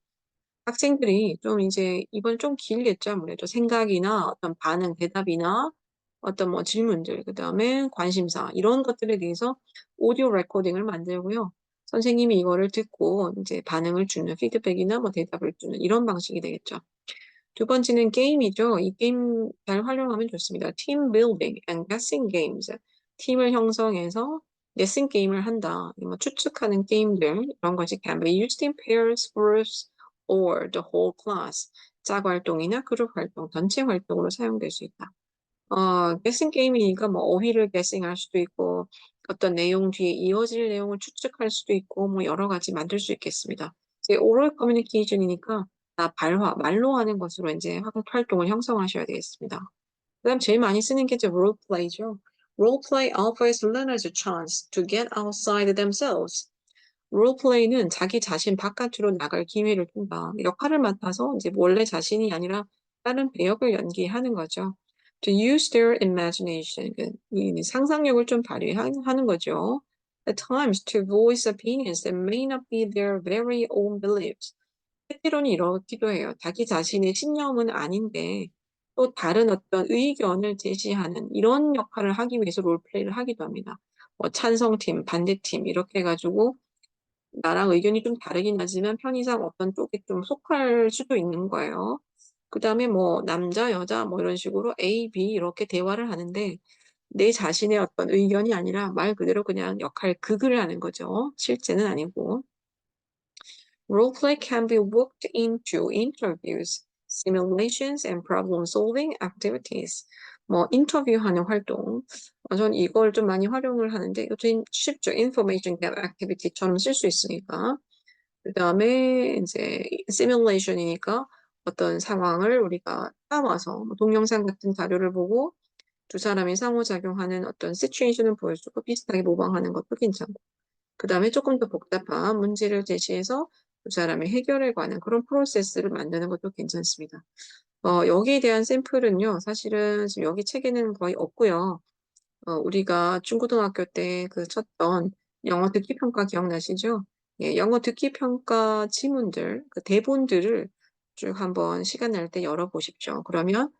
학생들이 좀 이제 이번 좀 길겠죠. 아무래도 생각이나 어떤 반응, 대답이나 어떤 뭐 질문들, 그 다음에 관심사, 이런 것들에 대해서 오디오 레코딩을 만들고요. 선생님이 이거를 듣고 이제 반응을 주는 피드백이나 뭐 대답을 주는 이런 방식이 되겠죠. 두 번째는 게임이죠. 이 게임 잘 활용하면 좋습니다. Team building and guessing games. 팀을 형성해서 guessing 게임을 한다. 뭐 추측하는 게임들 이런 것이 can be used in pairs, groups, or the whole class. 짝 활동이나 그룹 활동, 전체 활동으로 사용될 수 있다. guessing 게임이니까 뭐 어휘를 guessing 할 수도 있고 어떤 내용 뒤에 이어질 내용을 추측할 수도 있고 뭐 여러 가지 만들 수 있겠습니다. 이제 oral communication이니까 발화, 말로 하는 것으로 이제 활동을 형성하셔야 되겠습니다. 그다음 제일 많이 쓰는 게 이제 role play죠. Role play offers learners a chance to get outside themselves. role play는 자기 자신 바깥으로 나갈 기회를 준다. 역할을 맡아서 이제 원래 자신이 아니라 다른 배역을 연기하는 거죠. To use their imagination, 이 상상력을 좀 발휘하는 거죠. At times to voice opinions that may not be their very own beliefs. 때때로는 이렇기도 해요. 자기 자신의 신념은 아닌데 또 다른 어떤 의견을 제시하는 이런 역할을 하기 위해서 롤플레이를 하기도 합니다. 뭐 찬성팀, 반대팀 이렇게 해가지고 나랑 의견이 좀 다르긴 하지만 편의상 어떤 쪽에 좀 속할 수도 있는 거예요. 그 다음에 뭐 남자, 여자 뭐 이런 식으로 A, B 이렇게 대화를 하는데 내 자신의 어떤 의견이 아니라 말 그대로 그냥 역할 극을 하는 거죠. 실제는 아니고. Roleplay can be worked into interviews, simulations, and problem-solving activities. 뭐 인터뷰하는 활동. 전 이걸 좀 많이 활용을 하는데 이거 좀 쉽죠. Information gap activity처럼 쓸 수 있으니까. 그 다음에 이제 simulation이니까 어떤 상황을 우리가 따와서 뭐 동영상 같은 자료를 보고 두 사람이 상호작용하는 어떤 시츄에이션을 보여주고 비슷하게 모방하는 것도 괜찮고. 그 다음에 조금 더 복잡한 문제를 제시해서 두 사람의 해결에 관한 그런 프로세스를 만드는 것도 괜찮습니다. 여기에 대한 샘플은요, 사실은 지금 여기 책에는 거의 없고요. 우리가 중고등학교 때 그 쳤던 영어 듣기 평가 기억나시죠? 예, 영어 듣기 평가 지문들, 그 대본들을 쭉 한번 시간 날 때 열어보십시오. 그러면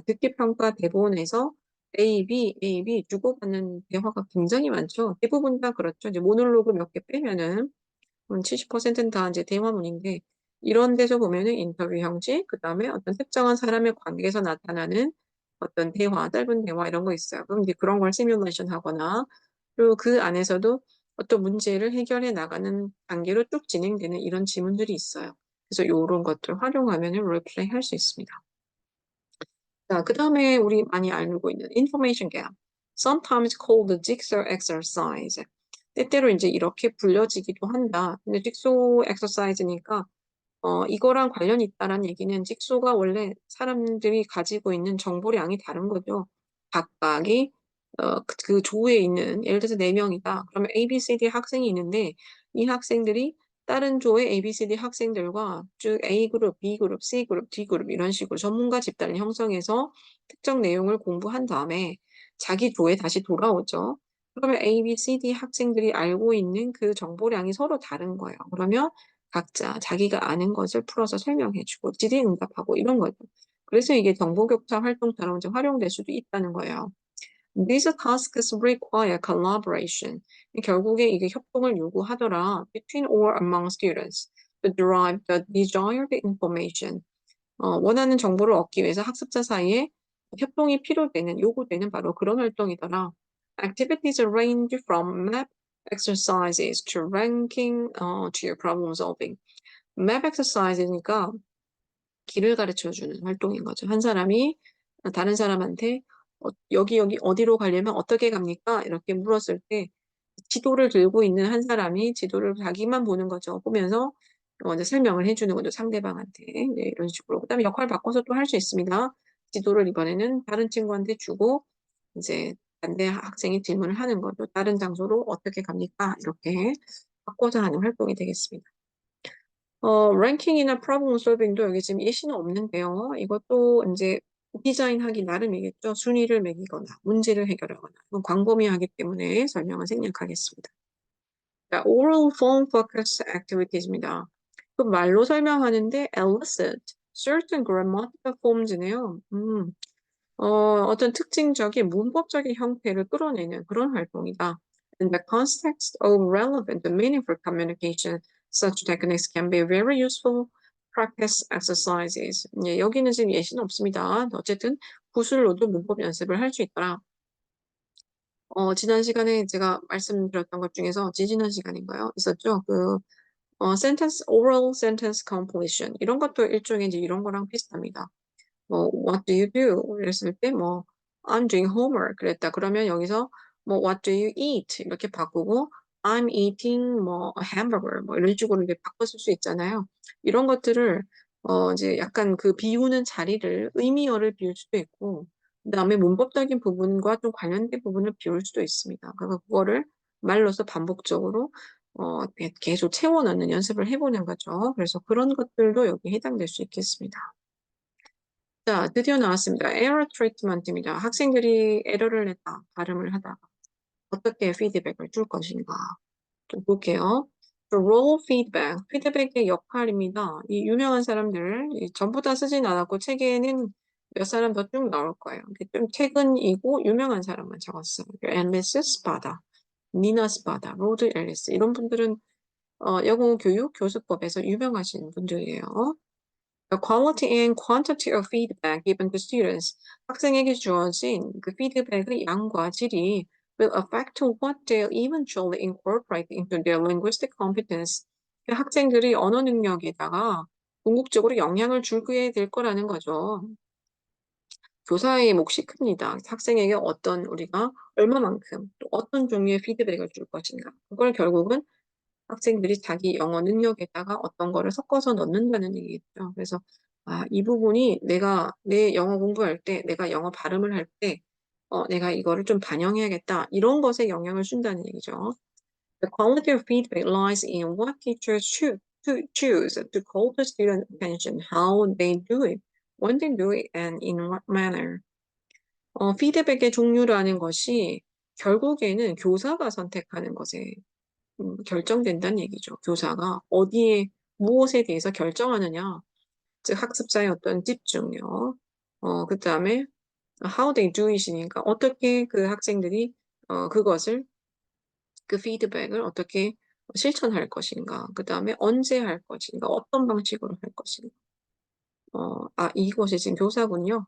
듣기 평가 대본에서 A, B 주고받는 대화가 굉장히 많죠. 대부분 다 그렇죠. 이제 모놀로그 몇 개 빼면은 70%는 다 이제 대화문인데 이런 데서 보면은 인터뷰 형식, 그 다음에 어떤 특정한 사람의 관계에서 나타나는 어떤 대화, 짧은 대화 이런 거 있어요. 그럼 이제 그런 걸 시뮬레이션 하거나 그리고 그 안에서도 어떤 문제를 해결해 나가는 단계로 쭉 진행되는 이런 지문들이 있어요. 그래서 이런 것들 활용하면 롤플레이 할 수 있습니다. 자, 그 다음에 우리 많이 알고 있는 information gap, sometimes called the jigsaw exercise. 때때로 이제 이렇게 불려지기도 한다. 근데 jigsaw exercise니까 이거랑 관련이 있다라는 얘기는 직소가 원래 사람들이 가지고 있는 정보량이 다른 거죠. 각각이 그 조에 있는 예를 들어서 4명이다. 그러면 A, B, C, D 학생이 있는데 이 학생들이 다른 조의 A, B, C, D 학생들과 쭉 A 그룹, B 그룹, C 그룹, D 그룹 이런 식으로 전문가 집단을 형성해서 특정 내용을 공부한 다음에 자기 조에 다시 돌아오죠. 그러면 A, B, C, D 학생들이 알고 있는 그 정보량이 서로 다른 거예요. 그러면 각자 자기가 아는 것을 풀어서 설명해주고 질의응답하고 이런 거죠. 그래서 이게 정보격차 활동처럼 이제 활용될 수도 있다는 거예요. These tasks require collaboration. 결국에 이게 협동을 요구하더라. Between or among students to derive the desired information. 원하는 정보를 얻기 위해서 학습자 사이에 협동이 필요되는, 요구되는 바로 그런 활동이더라. Activities range from map exercises to ranking to problem solving. map exercise니까 길을 가르쳐 주는 활동인 거죠. 한 사람이 다른 사람한테 여기 어디로 가려면 어떻게 갑니까? 이렇게 물었을 때 지도를 들고 있는 한 사람이 지도를 자기만 보는 거죠. 보면서 먼저 설명을 해주는 거죠. 상대방한테. 네, 이런 식으로. 그다음에 역할 바꿔서 또 할 수 있습니다. 지도를 이번에는 다른 친구한테 주고 이제 반대 학생이 질문을 하는 거죠. 다른 장소로 어떻게 갑니까? 이렇게 바꿔서 하는 활동이 되겠습니다. 랭킹이나 프로블럼 솔빙도 여기 지금 예시는 없는데요. 이것도 이제 디자인하기 나름이겠죠. 순위를 매기거나 문제를 해결하거나 이건 광범위하기 때문에 설명을 생략하겠습니다. 자, oral form focus activities입니다. 그 말로 설명하는데 elicit certain grammatical forms네요. 어떤 특징적인 문법적인 형태를 끌어내는 그런 활동이다. In the context of relevant and meaningful communication, such techniques can be very useful practice exercises. 예, 여기는 지금 예시는 없습니다. 어쨌든 구술로도 문법 연습을 할 수 있더라. 지난 시간에 제가 말씀드렸던 것 중에서 지지난 시간인가요? 있었죠? sentence, oral sentence completion. 이런 것도 일종의 이제 이런 거랑 비슷합니다. what do you do? 그랬을 때, I'm doing homework. 그랬다. 그러면 여기서, what do you eat? 이렇게 바꾸고, I'm eating, a hamburger. 이런 식으로 이렇게 바꿨을 수 있잖아요. 이런 것들을, 이제 약간 그 비우는 자리를 의미어를 비울 수도 있고, 그 다음에 문법적인 부분과 좀 관련된 부분을 비울 수도 있습니다. 그래서 그거를 말로서 반복적으로, 계속 채워넣는 연습을 해보는 거죠. 그래서 그런 것들도 여기 해당될 수 있겠습니다. 자, 드디어 나왔습니다. 에러 트리트먼트입니다. 학생들이 에러를 냈다, 발음을 하다가 어떻게 피드백을 줄 것인가. 좀 볼게요. role feedback, 피드백의 역할입니다. 이 유명한 사람들, 전부 다 쓰진 않았고 책에는 몇 사람 더 쭉 나올 거예요. 좀 최근이고 유명한 사람만 적었어요. 앨리스 스파다, 니나 스파다, 로드 앨리스 이런 분들은 영어 교육 교수법에서 유명하신 분들이에요. The quality and quantity of feedback given to students. 학생에게 주어진 그 피드백의 양과 질이 will affect what they'll eventually incorporate into their linguistic competence. 그 학생들이 언어 능력에다가 궁극적으로 영향을 주게 될 거라는 거죠. 교사의 몫이 큽니다. 학생에게 우리가 얼마만큼 또 어떤 종류의 피드백을 줄 것인가. 그걸 결국은 학생들이 자기 영어 능력에다가 어떤 거를 섞어서 넣는다는 얘기겠죠. 그래서 이 부분이 내가 내 영어 공부할 때, 내가 영어 발음을 할 때, 내가 이거를 좀 반영해야겠다. 이런 것에 영향을 준다는 얘기죠. The quality of feedback lies in what teachers choose to call the student attention, how they do it, when they do it, and in what manner. 피드백의 종류라는 것이 결국에는 교사가 선택하는 것에 결정된다는 얘기죠. 교사가 어디에 무엇에 대해서 결정하느냐, 즉 학습자의 어떤 집중력, 그 다음에 how they do it이니까 어떻게 그 학생들이 그것을 그 피드백을 어떻게 실천할 것인가, 그 다음에 언제 할 것인가, 어떤 방식으로 할 것인가. 이곳이 지금 교사군요.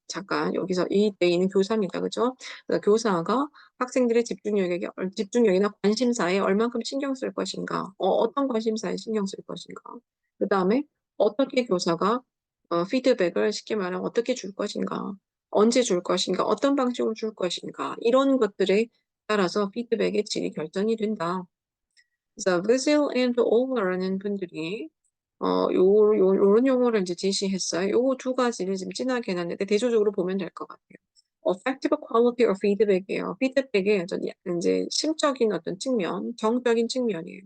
잠깐, 여기서 이때 있는 교사입니다. 그죠? 그러니까 교사가 학생들의 집중력이나 관심사에 얼만큼 신경 쓸 것인가, 어떤 관심사에 신경 쓸 것인가. 그 다음에 어떻게 교사가 피드백을 쉽게 말하면 어떻게 줄 것인가, 언제 줄 것인가, 어떤 방식으로 줄 것인가, 이런 것들에 따라서 피드백의 질이 결정이 된다. 그래서 Vizil and Over라는 분들이 요런 용어를 이제 제시했어요. 요 두 가지를 지금 진하게 해놨는데 대조적으로 보면 될 것 같아요. Effective quality of feedback이에요. 피드백의 이제 심적인 어떤 측면, 정적인 측면이에요.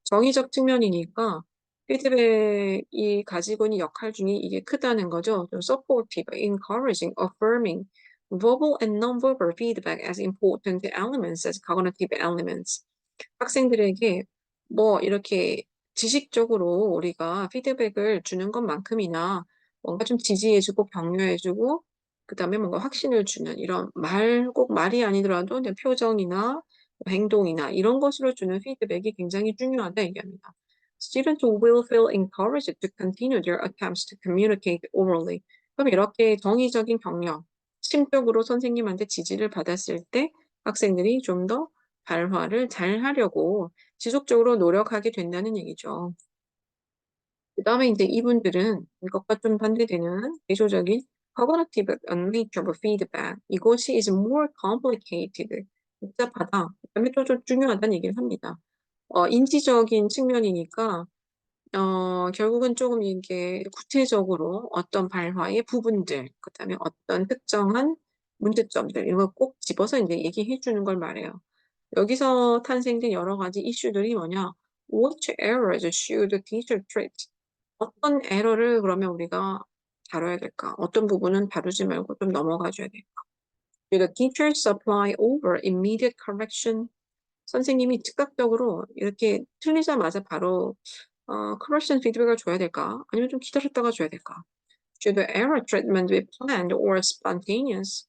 정의적 측면이니까 피드백이 가지고 있는 역할 중에 이게 크다는 거죠. 좀 supportive, encouraging, affirming, verbal and non-verbal feedback as important elements as cognitive elements. 학생들에게 이렇게 지식적으로 우리가 피드백을 주는 것만큼이나 뭔가 좀 지지해주고 격려해주고 그다음에 뭔가 확신을 주는 이런 꼭 말이 아니더라도 그냥 표정이나 행동이나 이런 것으로 주는 피드백이 굉장히 중요하다 얘기합니다. Students will feel encouraged to continue their attempts to communicate orally. 그럼 이렇게 정의적인 격려, 심적으로 선생님한테 지지를 받았을 때 학생들이 좀더 발화를 잘 하려고 지속적으로 노력하게 된다는 얘기죠. 그 다음에 이제 이분들은 이것과 좀 반대되는 대조적인 cognitive nature of feedback. 이것이 is more complicated. 복잡하다. 그 다음에 또 좀 중요하다는 얘기를 합니다. 인지적인 측면이니까 결국은 조금 이게 구체적으로 어떤 발화의 부분들, 그다음에 어떤 특정한 문제점들, 이런 걸 꼭 집어서 이제 얘기해 주는 걸 말해요. 여기서 탄생된 여러 가지 이슈들이 뭐냐? Which errors should the teacher treat? 어떤 에러를 그러면 우리가 다뤄야 될까? 어떤 부분은 다루지 말고 좀 넘어가 줘야 될까? Should the teacher supply over immediate correction? 선생님이 즉각적으로 이렇게 틀리자마자 바로 correction 피드백을 줘야 될까? 아니면 좀 기다렸다가 줘야 될까? Should the error treatment be planned or spontaneous?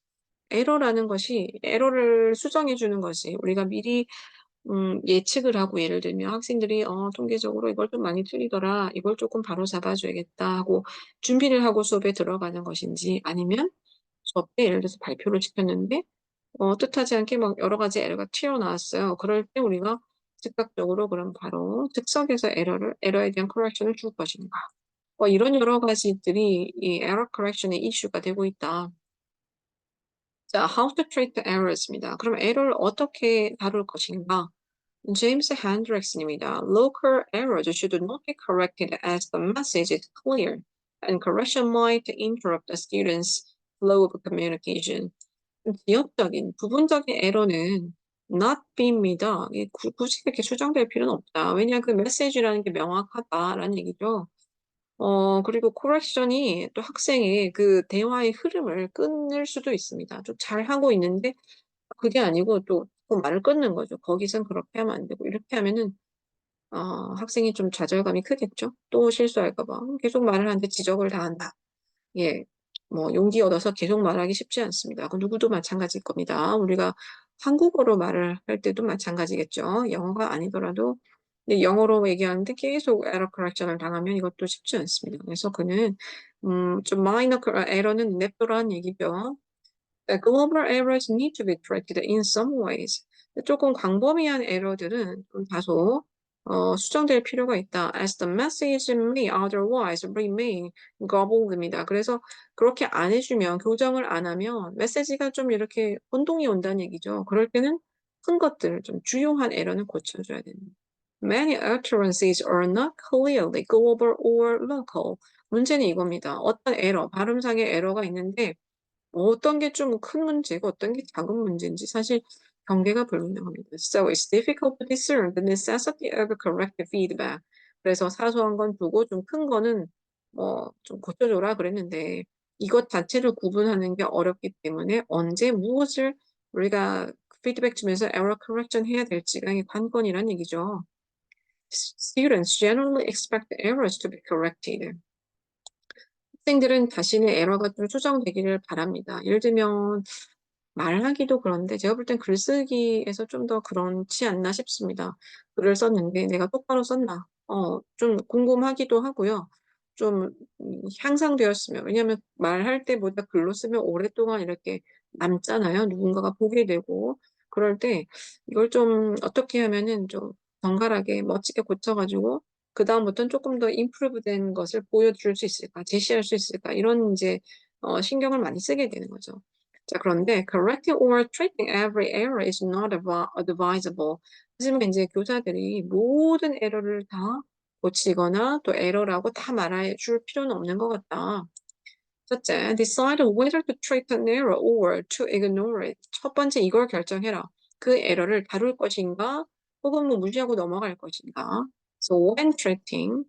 에러라는 것이, 에러를 수정해 주는 것이 우리가 미리 예측을 하고 예를 들면 학생들이 통계적으로 이걸 좀 많이 틀리더라. 이걸 조금 바로 잡아줘야겠다 하고 준비를 하고 수업에 들어가는 것인지 아니면 수업 때 예를 들어서 발표를 시켰는데 뜻하지 않게 막 여러 가지 에러가 튀어나왔어요. 그럴 때 우리가 즉각적으로 그럼 바로 즉석에서 에러에 대한 커렉션을 줄 것인가. 이런 여러 가지들이 이 에러 커렉션의 이슈가 되고 있다. 자, how to treat the errors입니다. 그럼 에러를 어떻게 다룰 것인가? 제임스 핸드릭스입니다. Local errors should not be corrected as the message is clear, and correction might interrupt the student's flow of communication. 지역적인, 부분적인 에러는 not be입니다. 굳이 그렇게 수정될 필요는 없다. 왜냐, 그 메시지라는 게 명확하다라는 얘기죠. 그리고 correction이 또 학생의 그 대화의 흐름을 끊을 수도 있습니다. 좀 잘하고 있는데 그게 아니고 또 말을 끊는 거죠. 거기선 그렇게 하면 안 되고 이렇게 하면은 학생이 좀 좌절감이 크겠죠. 또 실수할까 봐. 계속 말을 하는데 지적을 다 한다. 예. 뭐 용기 얻어서 계속 말하기 쉽지 않습니다. 그 누구도 마찬가지일 겁니다. 우리가 한국어로 말을 할 때도 마찬가지겠죠. 영어가 아니더라도 근데 영어로 얘기하는데 계속 에러 커렉션을 당하면 이것도 쉽지 않습니다. 그래서 그는 좀 마이너 에러는 냅두라는 얘기죠. Global errors need to be corrected in some ways. 조금 광범위한 에러들은 좀 다소 수정될 필요가 있다. As the message may otherwise remain garbled입니다. 그래서 그렇게 안 해주면, 교정을 안 하면 메시지가 좀 이렇게 혼동이 온다는 얘기죠. 그럴 때는 큰 것들, 좀 주요한 에러는 고쳐줘야 됩니다. Many utterances are not clearly global or local. 문제는 이겁니다. 어떤 에러, 발음상의 에러가 있는데 어떤 게 좀 큰 문제고 어떤 게 작은 문제인지 사실 경계가 불분명합니다. So it's difficult to discern the necessity of corrective feedback. 그래서 사소한 건 두고 좀 큰 거는 좀 고쳐줘라 그랬는데 이것 자체를 구분하는 게 어렵기 때문에 언제 무엇을 우리가 피드백 주면서 error correction 해야 될지가 이게 관건이란 얘기죠. Students generally expect the errors to be corrected. 학생들은 자신의 에러가 좀 수정되기를 바랍니다. 예를 들면 말하기도 그런데 제가 볼 땐 글쓰기에서 좀 더 그렇지 않나 싶습니다. 글을 썼는데 내가 똑바로 썼나? 좀 궁금하기도 하고요. 좀 향상되었으면 왜냐하면 말할 때보다 글로 쓰면 오랫동안 이렇게 남잖아요. 누군가가 보게 되고 그럴 때 이걸 좀 어떻게 하면은 좀 정갈하게 멋지게 고쳐가지고 그다음부터는 조금 더 임프루브된 것을 보여줄 수 있을까, 제시할 수 있을까 이런 이제 신경을 많이 쓰게 되는 거죠. 자, 그런데 correcting or treating every error is not advisable. 하지만 이제 교사들이 모든 에러를 다 고치거나 또 에러라고 다 말해줄 필요는 없는 것 같다. 첫째, decide whether to treat an error or to ignore it. 첫 번째 이걸 결정해라. 그 에러를 다룰 것인가 혹은 뭐 무시하고 넘어갈 것인가. So when treating,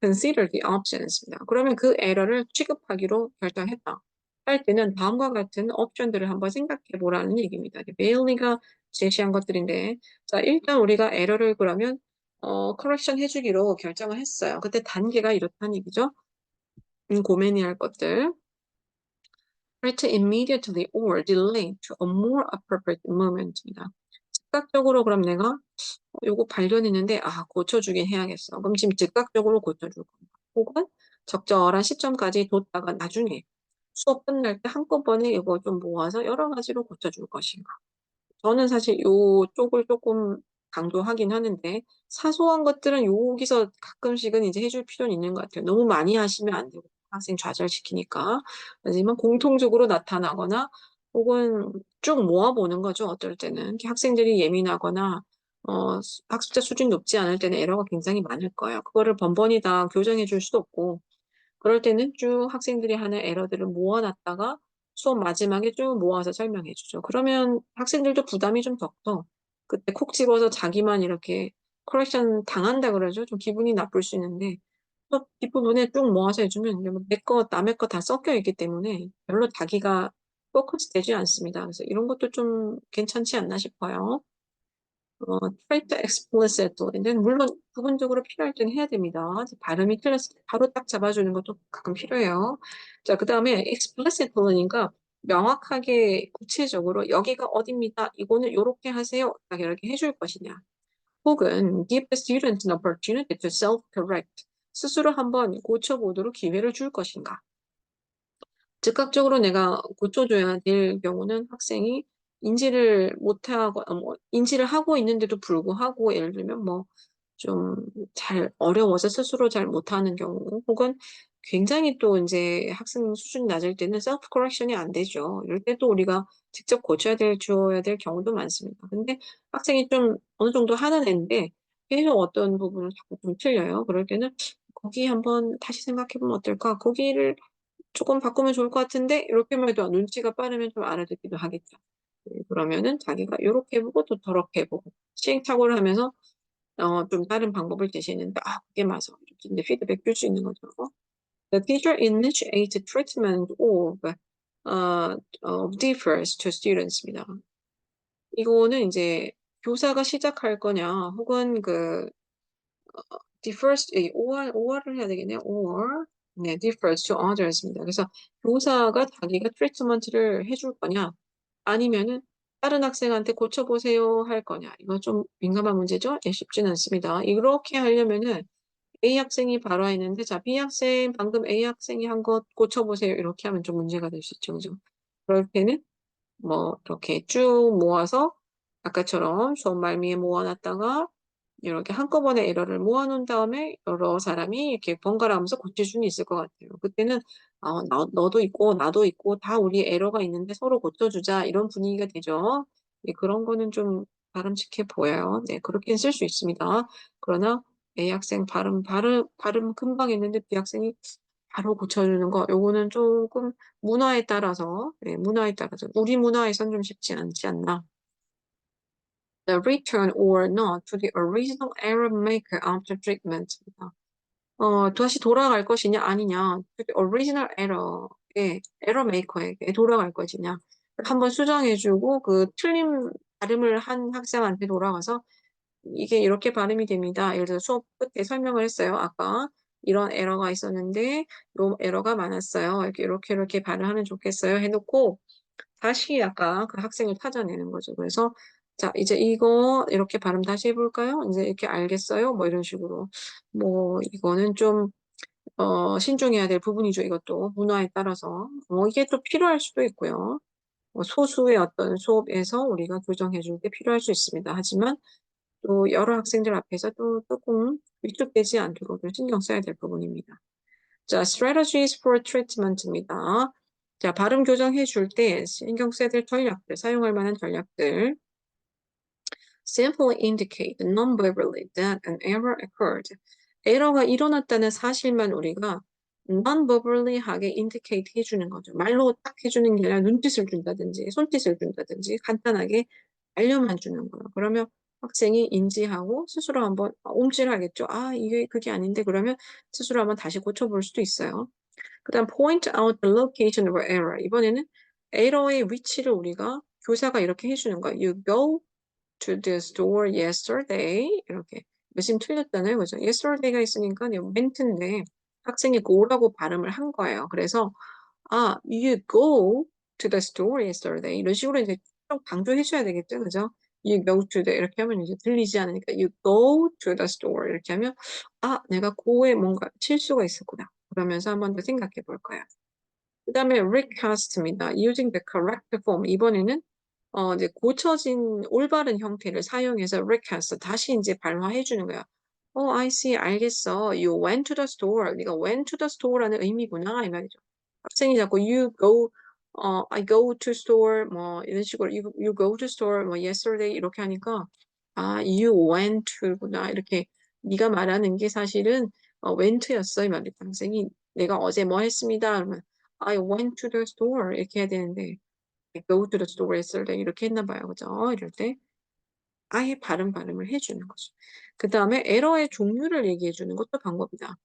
consider the options입니다. 그러면 그 에러를 취급하기로 결정했다. 할 때는 다음과 같은 옵션들을 한번 생각해 보라는 얘기입니다. 베일리가 제시한 것들인데, 자, 일단 우리가 에러를 그러면, 커렉션 해주기로 결정을 했어요. 그때 단계가 이렇다는 얘기죠. 고민해야 할 것들. Correct immediately or delay to a more appropriate moment입니다. 즉각적으로 그럼 내가 요거 발견했는데 고쳐주긴 해야겠어. 그럼 지금 즉각적으로 고쳐줄 건가? 혹은 적절한 시점까지 뒀다가 나중에 수업 끝날 때 한꺼번에 이거 좀 모아서 여러 가지로 고쳐줄 것인가? 저는 사실 요 쪽을 조금 강조하긴 하는데 사소한 것들은 여기서 가끔씩은 이제 해줄 필요는 있는 것 같아요. 너무 많이 하시면 안 되고 학생 좌절시키니까. 하지만 공통적으로 나타나거나 혹은 쭉 모아보는 거죠. 어떨 때는 학생들이 예민하거나 학습자 수준이 높지 않을 때는 에러가 굉장히 많을 거예요. 그거를 번번이 다 교정해 줄 수도 없고, 그럴 때는 쭉 학생들이 하는 에러들을 모아놨다가 수업 마지막에 쭉 모아서 설명해 주죠. 그러면 학생들도 부담이 좀 적죠. 그때 콕 집어서 자기만 이렇게 커렉션 당한다 그러죠. 좀 기분이 나쁠 수 있는데, 또 뒷부분에 쭉 모아서 해주면 내 거, 남의 거 다 섞여 있기 때문에 별로 자기가 포커스 되지 않습니다. 그래서 이런 것도 좀 괜찮지 않나 싶어요. trait explicitly. 물론 부분적으로 필요할 때는 해야 됩니다. 발음이 틀렸을 때 바로 딱 잡아주는 것도 가끔 필요해요. 자, 그 다음에 explicitly니까 명확하게 구체적으로 여기가 어딥니다. 이거는 이렇게 하세요. 딱 이렇게 해줄 것이냐. 혹은 give the student an opportunity to self-correct. 스스로 한번 고쳐보도록 기회를 줄 것인가. 즉각적으로 내가 고쳐줘야 될 경우는 학생이 인지를 못하고, 인지를 하고 있는데도 불구하고, 예를 들면 좀 잘 어려워서 스스로 잘 못하는 경우, 혹은 굉장히 또 이제 학생 수준이 낮을 때는 셀프 커렉션이 안 되죠. 이럴 때 또 우리가 직접 줘야 될 경우도 많습니다. 근데 학생이 좀 어느 정도 하는 애인데 계속 어떤 부분을 자꾸 좀 틀려요. 그럴 때는 거기 한번 다시 생각해보면 어떨까? 거기를 조금 바꾸면 좋을 것 같은데 이렇게만 해도 눈치가 빠르면 좀 알아듣기도 하겠죠. 그러면은 자기가 이렇게 해보고 또 저렇게 해보고 시행착오를 하면서 좀 다른 방법을 제시했는데 그게 맞아. 이렇게 이제 피드백 줄 수 있는 거죠. The teacher initiated treatment of differs to students입니다. 이거는 이제 교사가 시작할 거냐 혹은 differs, or를 해야 되겠네요. or, 네, differs to others입니다. 그래서 교사가 자기가 트리트먼트를 해줄 거냐, 아니면은 다른 학생한테 고쳐보세요 할 거냐. 이거 좀 민감한 문제죠? 예, 쉽지는 않습니다. 이렇게 하려면은 A 학생이 바로 했는데, 자, B 학생, 방금 A 학생이 한 것 고쳐보세요. 이렇게 하면 좀 문제가 될 수 있죠. 그죠? 그럴 때는 이렇게 쭉 모아서 아까처럼 수업 말미에 모아놨다가 이렇게 한꺼번에 에러를 모아놓은 다음에 여러 사람이 이렇게 번갈아 가면서 고칠 수는 있을 것 같아요. 그때는 너도 있고 나도 있고 다 우리 에러가 있는데 서로 고쳐주자 이런 분위기가 되죠. 예, 그런 거는 좀 바람직해 보여요. 네, 그렇게 쓸 수 있습니다. 그러나 A 학생 발음 금방 했는데 B 학생이 바로 고쳐주는 거, 요거는 조금 문화에 따라서, 네, 문화에 따라서 우리 문화에선 좀 쉽지 않지 않나. The return or not to the original error maker after treatment. 다시 돌아갈 것이냐, 아니냐. to the original error의, 에러 메이커에게 돌아갈 것이냐. 한번 수정해주고, 그 틀린 발음을 한 학생한테 돌아가서, 이게 이렇게 발음이 됩니다. 예를 들어 수업 끝에 설명을 했어요. 아까 이런 에러가 있었는데, 요 에러가 많았어요. 이렇게 발음하면 좋겠어요. 해놓고, 다시 아까 그 학생을 찾아내는 거죠. 그래서 자, 이제 이거 이렇게 발음 다시 해볼까요? 이제 이렇게 알겠어요? 이런 식으로. 이거는 좀, 신중해야 될 부분이죠. 이것도 문화에 따라서. 이게 또 필요할 수도 있고요. 소수의 어떤 수업에서 우리가 교정해 줄 때 필요할 수 있습니다. 하지만 또 여러 학생들 앞에서 또 조금 위축되지 않도록 좀 신경 써야 될 부분입니다. 자, strategies for treatment입니다. 자, 발음 교정해 줄 때 신경 써야 될 전략들, 사용할 만한 전략들. Simply indicate non-verbally that an error occurred. 에러가 일어났다는 사실만 우리가 non-verbally 하게 indicate 해주는 거죠. 말로 딱 해주는 게 아니라 눈짓을 준다든지 손짓을 준다든지 간단하게 알려만 주는 거예요. 그러면 학생이 인지하고 스스로 한번 움찔하겠죠. 이게 그게 아닌데 그러면 스스로 한번 다시 고쳐볼 수도 있어요. 그 다음 point out the location of error. 이번에는 에러의 위치를 우리가 교사가 이렇게 해주는 거예요. You go to the store yesterday. 이렇게. 지금 틀렸잖아요. 그죠? yesterday가 있으니까 went인데 학생이 go라고 발음을 한 거예요. 그래서 you go to the store yesterday. 이런 식으로 이제 좀 강조해줘야 되겠죠. 그죠? You go to the 이렇게 하면 이제 들리지 않으니까 you go to the store 이렇게 하면 내가 go에 뭔가 실수가 있었구나. 그러면서 한번 더 생각해 볼 거야. 그 다음에 recast입니다. Using the correct form. 이번에는 이제 고쳐진 올바른 형태를 사용해서 recast 다시 이제 발화해 주는 거야. I see, 알겠어. You went to the store. 네가 went to the store라는 의미구나 이 말이죠. 학생이 자꾸 you go, I go to store 이런 식으로 you go to store yesterday 이렇게 하니까 아, you went to구나. 이렇게 네가 말하는 게 사실은 went였어. 이 말이야. 학생이 내가 어제 뭐 했습니다. 그러면 I went to the store 이렇게 해야 되는데 I go to the store yesterday 이렇게 했나 봐요. 그죠? 이럴 때 아예 발음을 해주는 거죠. 그 다음에 에러의 종류를 얘기해 주는 것도 방법이다.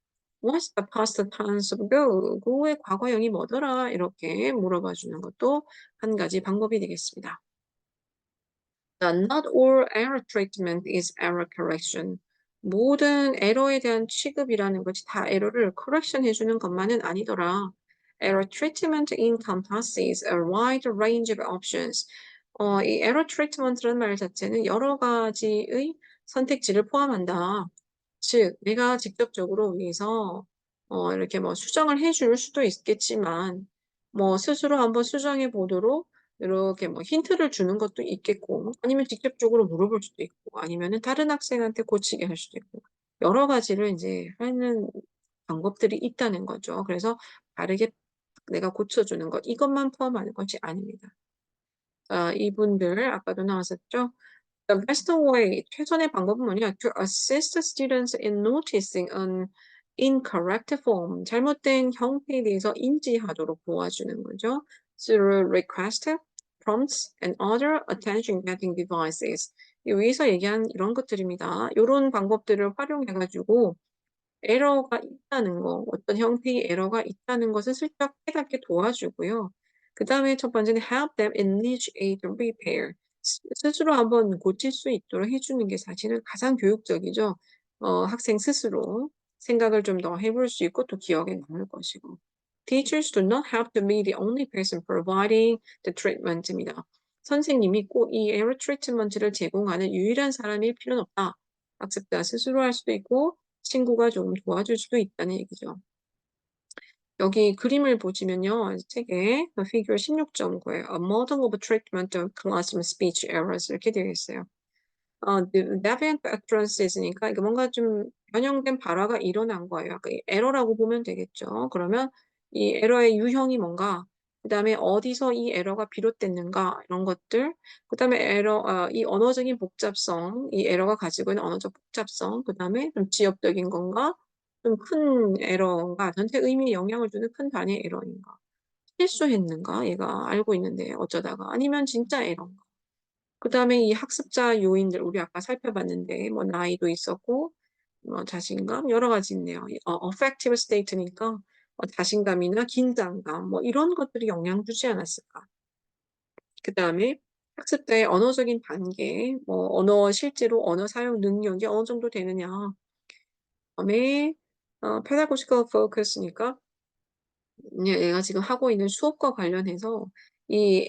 What's the past tense of go? go의 과거형이 뭐더라? 이렇게 물어봐 주는 것도 한 가지 방법이 되겠습니다. Not all error treatment is error correction. 모든 에러에 대한 취급이라는 것이 다 에러를 correction 해주는 것만은 아니더라. Error treatment encompasses a wide range of options. 이 error treatment라는 말 자체는 여러 가지의 선택지를 포함한다. 즉, 내가 직접적으로 위해서 이렇게 뭐 수정을 해줄 수도 있겠지만, 뭐 스스로 한번 수정해 보도록 이렇게 뭐 힌트를 주는 것도 있겠고, 아니면 직접적으로 물어볼 수도 있고, 아니면은 다른 학생한테 고치게 할 수도 있고, 여러 가지를 이제 하는 방법들이 있다는 거죠. 그래서 바르게 내가 고쳐주는 것, 이것만 포함하는 것이 아닙니다. 이분들 아까도 나왔었죠. The best way, 최선의 방법은 뭐냐? To assist students in noticing an incorrect form, 잘못된 형태에 대해서 인지하도록 도와주는 거죠. Through request, prompts, and other attention-getting devices. 여기서 얘기한 이런 것들입니다. 이런 방법들을 활용해가지고 에러가 있다는 거, 어떤 형태의 에러가 있다는 것을 슬쩍 깨닫게 도와주고요. 그 다음에 첫 번째는 help them initiate repair. 스스로 한번 고칠 수 있도록 해주는 게 사실은 가장 교육적이죠. 학생 스스로 생각을 좀 더 해볼 수 있고 또 기억에 남을 것이고. Teachers do not have to be the only person providing the treatment입니다. 선생님이 꼭 이 에러 트리트먼트를 제공하는 유일한 사람일 필요는 없다. 학습자 스스로 할 수도 있고 친구가 좀 도와줄 수도 있다는 얘기죠. 여기 그림을 보시면요. 책에 figure 16.9에 A model of treatment of classroom speech errors 이렇게 되어 있어요. deviant utterances,니까 이게 뭔가 좀 변형된 발화가 일어난 거예요. 아까 에러라고 보면 되겠죠. 그러면 이 에러의 유형이 뭔가, 그 다음에 어디서 이 에러가 비롯됐는가 이런 것들, 그 다음에 이 언어적인 복잡성, 이 에러가 가지고 있는 언어적 복잡성, 그 다음에 좀 지엽적인 건가, 좀 큰 에러인가, 전체 의미에 영향을 주는 큰 단위의 에러인가, 실수했는가, 얘가 알고 있는데 어쩌다가 아니면 진짜 에러인가. 그 다음에 이 학습자 요인들 우리 아까 살펴봤는데 뭐 나이도 있었고 뭐 자신감 여러 가지 있네요. affective state니까 자신감이나 긴장감 뭐 이런 것들이 영향 주지 않았을까. 그 다음에 학습자의 언어적인 단계, 뭐 실제로 언어 사용 능력이 어느 정도 되느냐. 그다음에 pedagogical focus니까 얘가 지금 하고 있는 수업과 관련해서 이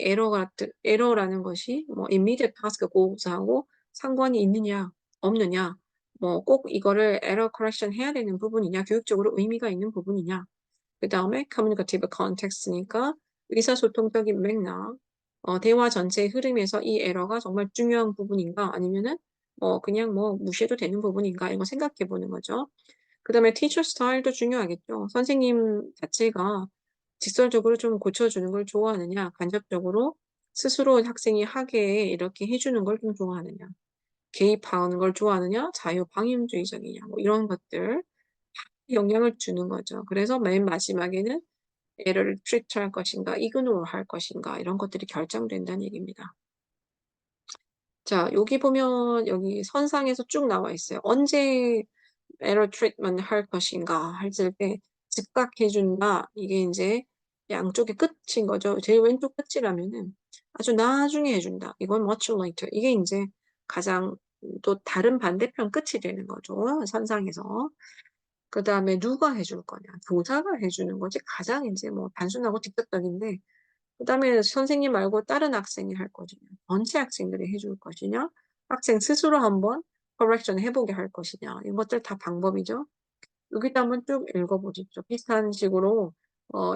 에러라는 것이 뭐 immediate task goals하고 상관이 있느냐, 없느냐, 뭐 꼭 이거를 error correction 해야 되는 부분이냐, 교육적으로 의미가 있는 부분이냐. 그 다음에 communicative context니까 의사소통적인 맥락, 대화 전체의 흐름에서 이 에러가 정말 중요한 부분인가, 아니면은 그냥 뭐 무시해도 되는 부분인가, 이거 생각해 보는 거죠. 그 다음에 teacher style도 중요하겠죠. 선생님 자체가 직설적으로 좀 고쳐주는 걸 좋아하느냐, 간접적으로 스스로 학생이 하게 이렇게 해주는 걸 좀 좋아하느냐, 개입하는 걸 좋아하느냐, 자유방임주의적이냐, 뭐 이런 것들 영향을 주는 거죠. 그래서 맨 마지막에는 얘를 트리트할 것인가, 이그노를 할 것인가, 이런 것들이 결정된다는 얘기입니다. 자, 여기 보면 여기 선상에서 쭉 나와 있어요. 언제 에러 트리트먼트 할 것인가 했을 때 즉각 해준다. 이게 이제 양쪽의 끝인 거죠. 제일 왼쪽 끝이라면은 아주 나중에 해준다. 이건 much later. 이게 이제 가장 또 다른 반대편 끝이 되는 거죠. 선상에서. 그 다음에 누가 해줄 거냐. 교사가 해주는 거지 가장 이제 뭐 단순하고 직접적인데 그 다음에 선생님 말고 다른 학생이 할 것이냐. 전체 학생들이 해줄 것이냐. 학생 스스로 한번 correction 해보게 할 것이냐. 이런 것들 다 방법이죠. 여기도 한번 쭉 읽어보십시오. 비슷한 식으로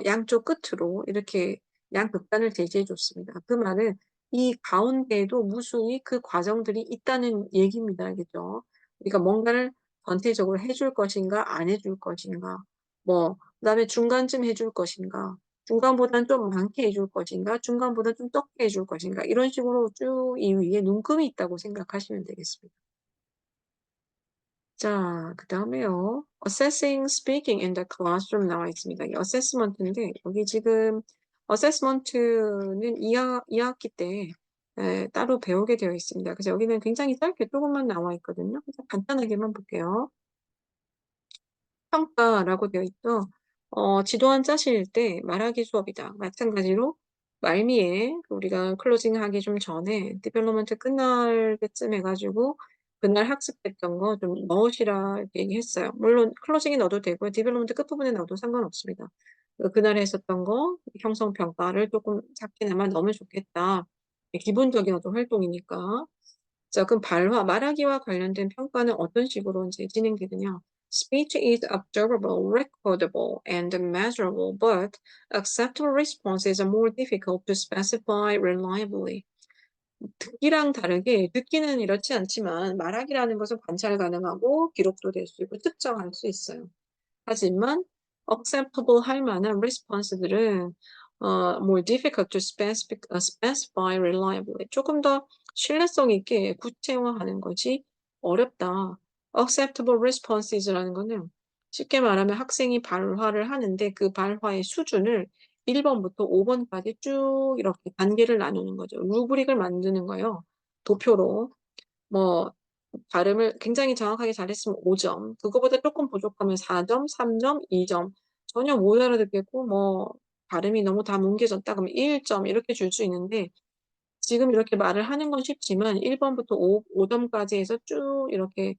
양쪽 끝으로 이렇게 양극단을 제시해 줬습니다. 그 말은 이 가운데에도 무수히 그 과정들이 있다는 얘기입니다. 알겠죠? 그러니까 뭔가를 전체적으로 해줄 것인가 안 해줄 것인가 뭐 그다음에 중간쯤 해줄 것인가 중간보다는 좀 많게 해줄 것인가, 중간보다 좀 적게 해줄 것인가, 이런 식으로 쭉 이 위에 눈금이 있다고 생각하시면 되겠습니다. 자, 그 다음에요. Assessing Speaking in the Classroom 나와 있습니다. 이 어세스먼트인데, 여기 지금 어세스먼트는 2학기 때 따로 배우게 되어 있습니다. 그래서 여기는 굉장히 짧게 조금만 나와 있거든요. 그래서 간단하게만 볼게요. 평가라고 되어 있죠. 지도안 짜실 때 말하기 수업이다. 마찬가지로 말미에 우리가 클로징 하기 좀 전에 디벨롭먼트 끝날 때쯤 해가지고 그날 학습했던 거 좀 넣으시라 이렇게 얘기했어요. 물론 클로징에 넣어도 되고요. 디벨롭먼트 끝부분에 넣어도 상관없습니다. 그날 했었던 거 형성 평가를 조금 작게나마 넣으면 좋겠다. 기본적인 어떤 활동이니까. 자, 그럼 말하기와 관련된 평가는 어떤 식으로 이제 진행되느냐? Speech is observable, recordable, and measurable, but acceptable responses are more difficult to specify reliably. 듣기랑 다르게 듣기는 이렇지 않지만 말하기라는 것은 관찰 가능하고 기록도 될 수 있고 측정할 수 있어요. 하지만 acceptable 할 만한 response들은 more difficult to specify reliably. 조금 더 신뢰성 있게 구체화하는 것이 어렵다. acceptable responses라는 거는 쉽게 말하면 학생이 발화를 하는데 그 발화의 수준을 1번부터 5번까지 쭉 이렇게 단계를 나누는 거죠. 루브릭을 만드는 거예요. 도표로. 뭐 발음을 굉장히 정확하게 잘했으면 5점, 그거보다 조금 부족하면 4점, 3점, 2점, 전혀 못 알아듣겠고 뭐 발음이 너무 다 뭉개졌다 그러면 1점 이렇게 줄 수 있는데 지금 이렇게 말을 하는 건 쉽지만 1번부터 5점까지 해서 쭉 이렇게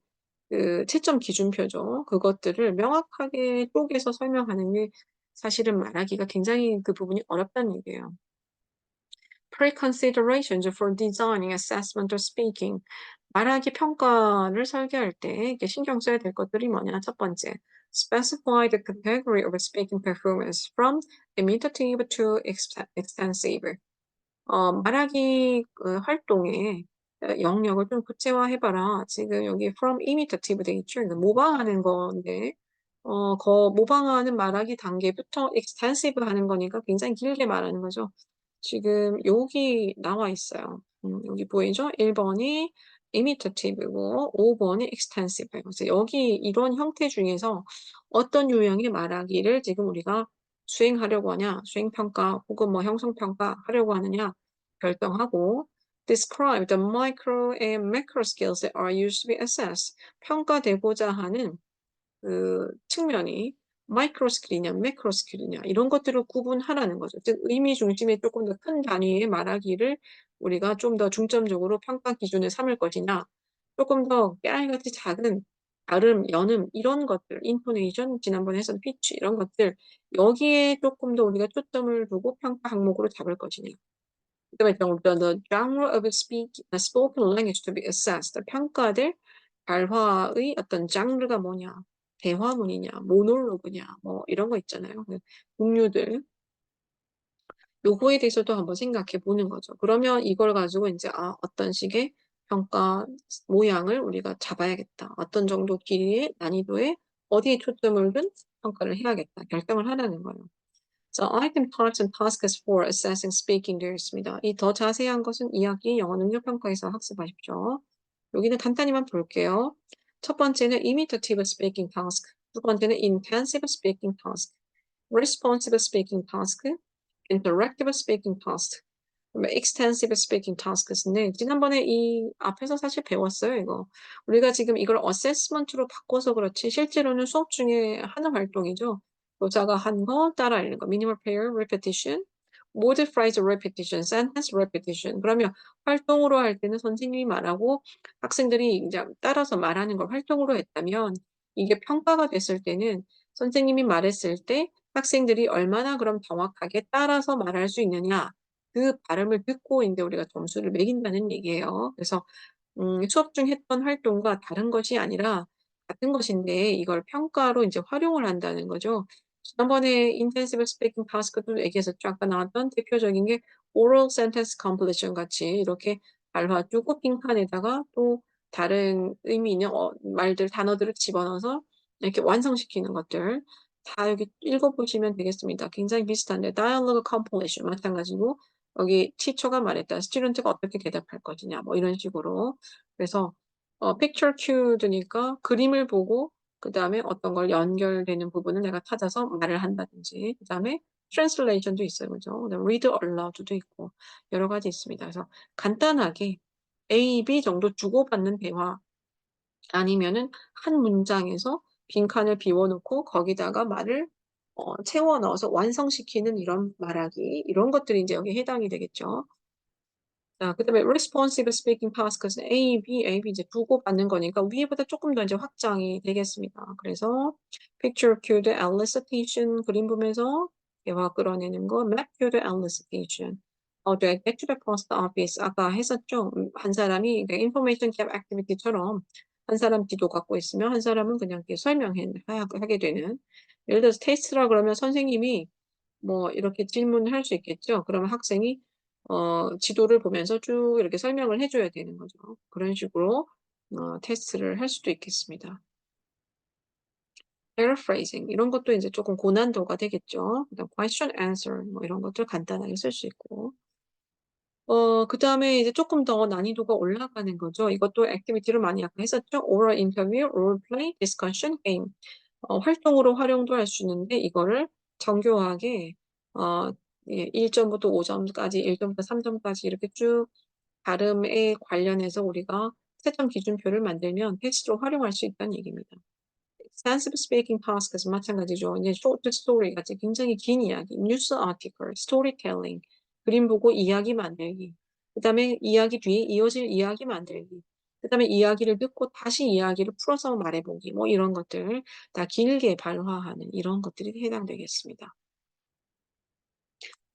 그 채점 기준표죠. 그것들을 명확하게 쪼개서 설명하는 게 사실은 말하기가 굉장히 그 부분이 어렵다는 얘기예요. Pre-considerations for designing assessment or speaking. 말하기 평가를 설계할 때 이게 신경 써야 될 것들이 뭐냐? 첫 번째, specify the category of speaking performance from imitative to extensive. 말하기 활동의 영역을 좀 구체화해봐라. 지금 여기 from imitative 돼 있죠? 이거 모방하는 건데, 모방하는 말하기 단계부터 extensive 하는 거니까 굉장히 길게 말하는 거죠. 지금 여기 나와 있어요. 여기 보이죠? 1번이 imitative고 5번이 extensive예요. 그래서 여기 이런 형태 중에서 어떤 유형의 말하기를 지금 우리가 수행하려고 하냐, 수행평가 혹은 뭐 형성평가 하려고 하느냐 결정하고 describe the micro and macro skills that are used to be assessed. 평가되고자 하는 그 측면이 마이크로 스킬이냐, 매크로 스킬이냐, 이런 것들을 구분하라는 거죠. 즉, 의미 중심의 조금 더 큰 단위의 말하기를 우리가 좀 더 중점적으로 평가 기준을 삼을 것이냐, 조금 더 깨알같이 작은 발음, 연음, 이런 것들, 인토네이션, 지난번에 했던 피치, 이런 것들, 여기에 조금 더 우리가 초점을 두고 평가 항목으로 잡을 것이냐. 그다음에 the genre of spoken language to be assessed. 평가될 발화의 어떤 장르가 뭐냐, 대화문이냐, 모놀로그냐, 뭐 이런 거 있잖아요. 그 종류들. 요거에 대해서도 한번 생각해 보는 거죠. 그러면 이걸 가지고 이제 어떤 식의 평가 모양을 우리가 잡아야겠다. 어떤 정도 길이의 난이도에 어디에 초점을 둔 평가를 해야겠다. 결정을 하라는 거예요. 자, item types and tasks for assessing speaking 되어 있습니다. 이 더 자세한 것은 2학기 영어 능력 평가에서 학습하십시오. 여기는 간단히만 볼게요. 첫 번째는 imitative speaking task, 두 번째는 intensive speaking task, responsive speaking task, interactive speaking task, 그다음에 extensive speaking task인데 지난번에 이 앞에서 사실 배웠어요, 이거. 우리가 지금 이걸 assessment로 바꿔서 그렇지 실제로는 수업 중에 하는 활동이죠. 교사가 한 거 따라 읽는 거, minimal pair repetition, mode phrase repetition, sentence repetition. 그러면 활동으로 할 때는 선생님이 말하고 학생들이 이제 따라서 말하는 걸 활동으로 했다면 이게 평가가 됐을 때는 선생님이 말했을 때 학생들이 얼마나 그럼 정확하게 따라서 말할 수 있느냐. 그 발음을 듣고 인제 우리가 점수를 매긴다는 얘기예요. 그래서 수업 중 했던 활동과 다른 것이 아니라 같은 것인데 이걸 평가로 인제 활용을 한다는 거죠. 지난번에 intensive speaking task도 얘기했었죠. 아까 나왔던 대표적인 게 oral sentence completion 같이 이렇게 발화 주고 빈칸에다가 또 다른 의미 있는 말들, 단어들을 집어넣어서 이렇게 완성시키는 것들. 다 여기 읽어보시면 되겠습니다. 굉장히 비슷한데 dialogue completion 마찬가지고 여기 teacher가 말했다. student가 어떻게 대답할 것이냐 뭐 이런 식으로. 그래서 picture cued니까 그림을 보고 그다음에 어떤 걸 연결되는 부분을 내가 찾아서 말을 한다든지 그다음에 translation도 있어요. 그죠? 그다음에 read aloud도 있고 여러 가지 있습니다. 그래서 간단하게 A, B 정도 주고받는 대화 아니면은 한 문장에서 빈칸을 비워 놓고 거기다가 말을 채워 넣어서 완성시키는 이런 말하기 이런 것들이 인제 여기에 해당이 되겠죠. 자 그다음에 responsive speaking task는 A, B, A, B 이제 주고받는 거니까 위에보다 쪼끔 더 이제 확장이 되겠습니다. 그래서 picture cued elicitation 그림 보면서 대화 끌어내는 거 map cued elicitation 네 get to the post office 아까 했었죠. 한 사람이 그 information gap activity처럼 한 사람 지도 갖고 있으면 한 사람은 그냥 이렇게 설명해 하게 되는 예를 들어서 테스트라 그러면 선생님이 뭐 이렇게 질문을 할 수 있겠죠. 그러면 학생이 지도를 보면서 쭉 이렇게 설명을 해 줘야 되는 거죠. 그런 식으로 테스트를 할 수도 있겠습니다. paraphrasing 이런 것도 인제 쪼끔 고난도가 되겠죠. 그다음 question answer 뭐 이런 것들 간단하게 쓸 수 있고. 그다음에 이제 쪼끔 더 난이도가 올라가는 거죠. 이것도 액티비티로 많이 아까 했었죠. oral interview, role play, discussion, game. 활동으로 활용도 할 수 있는데 이거를 정교하게 어 예 1 점부터 5 점까지 1 점부터 3 점까지 이렇게 쭉 발음에 관련해서 우리가 채점 기준표를 만들면 텍스트로 활용할 수 있다는 얘기입니다. extensive speaking task도 마찬가지죠. 이제 short story 같이 굉장히 긴 이야기, 뉴스 아티클, storytelling, 그림 보고 이야기 만들기, 그다음에 이야기 뒤에 이어질 이야기 만들기, 그다음에 이야기를 듣고 다시 이야기를 풀어서 말해보기, 뭐 이런 것들 다 길게 발화하는 이런 것들이 해당되겠습니다.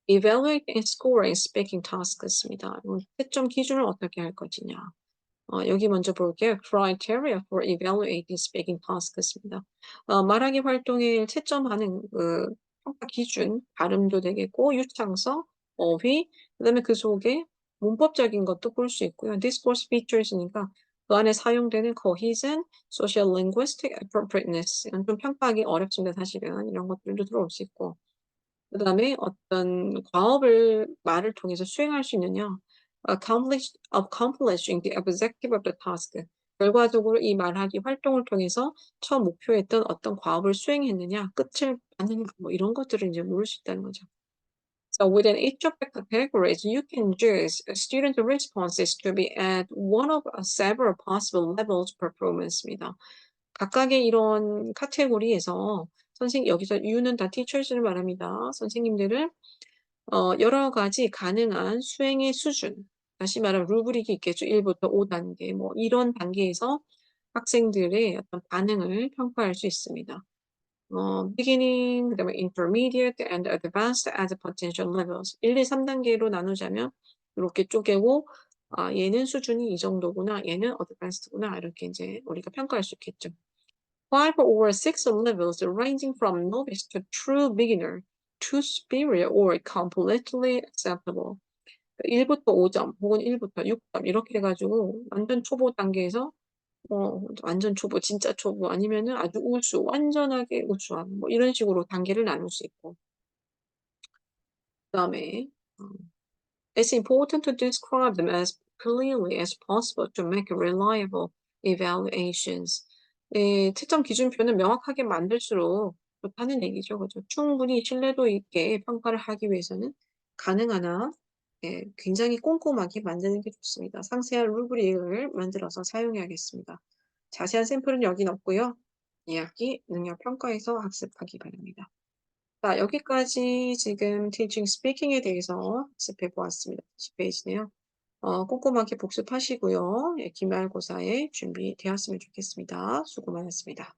evaluate and scoring speaking task입니다. 채점 기준을 어떻게 할 것이냐. 여기 먼저 볼게요. criteria for evaluating speaking task입니다. 말하기 활동에 채점하는 그 평가 기준, 발음도 되겠고 유창성, 어휘, 그다음에 그 속에 문법적인 것도 볼 수 있고요. discourse features니까 그 안에 사용되는 cohesion, social linguistic appropriateness 이건 좀 평가하기 어렵습니다. 사실은 이런 것들도 들어올 수 있고 그다음에 어떤 과업을 말을 통해서 수행할 수 있느냐. accomplishing the objective of the task. 결과적으로 이 말하기 활동을 통해서 처음 목표했던 어떤 과업을 수행했느냐, 끝을 봤느냐, 뭐 이런 것들을 이제 물을 수 있다는 거죠. So within each of the categories, you can choose student responses to be at one of several possible levels performance입니다. 각각의 이런 카테고리에서 여기서 you는 다 teachers를 말합니다. 선생님들을 여러 가지 가능한 수행의 수준, 다시 말하면 루브릭이 있겠죠. 1 부터 5 단계 뭐 이런 단계에서 학생들의 어떤 반응을 평가할 수 있습니다. beginning 그다음에 intermediate and advanced as potential levels 1, 2, 3 단계로 나누자면 요렇게 쪼개고 '아 얘는 수준이 이 정도구나. 얘는 advanced구나.' 이렇게 인제 우리가 평가할 수 있겠죠. 5 or 6 levels ranging from novice to true beginner to superior or completely acceptable. 1 부터 5 점 혹은 1 부터 6점 이렇게 해 가지고 완전 초보 단계에서 완전 초보, 진짜 초보 아니면은 아주 우수, 완전하게 우수한 뭐 이런 식으로 단계를 나눌 수 있고 그다음에 어 It's important to describe them as clearly as possible to make reliable evaluations. 채점 기준표는 명확하게 만들수록 좋다는 얘기죠. 그죠? 충분히 신뢰도 있게 평가를 하기 위해서는 가능한 한 굉장히 꼼꼼하게 만드는 게 좋습니다. 상세한 루브릭을 만들어서 사용해야겠습니다. 자세한 샘플은 여긴 없고요. 2학기 능력 평가에서 학습하기 바랍니다. 자, 여기까지 지금 teaching speaking에 대해서 학습해 보았습니다. 10 페이지네요. 꼼꼼하게 복습하시고요. 예, 기말고사에 준비되었으면 좋겠습니다. 수고 많았습니다.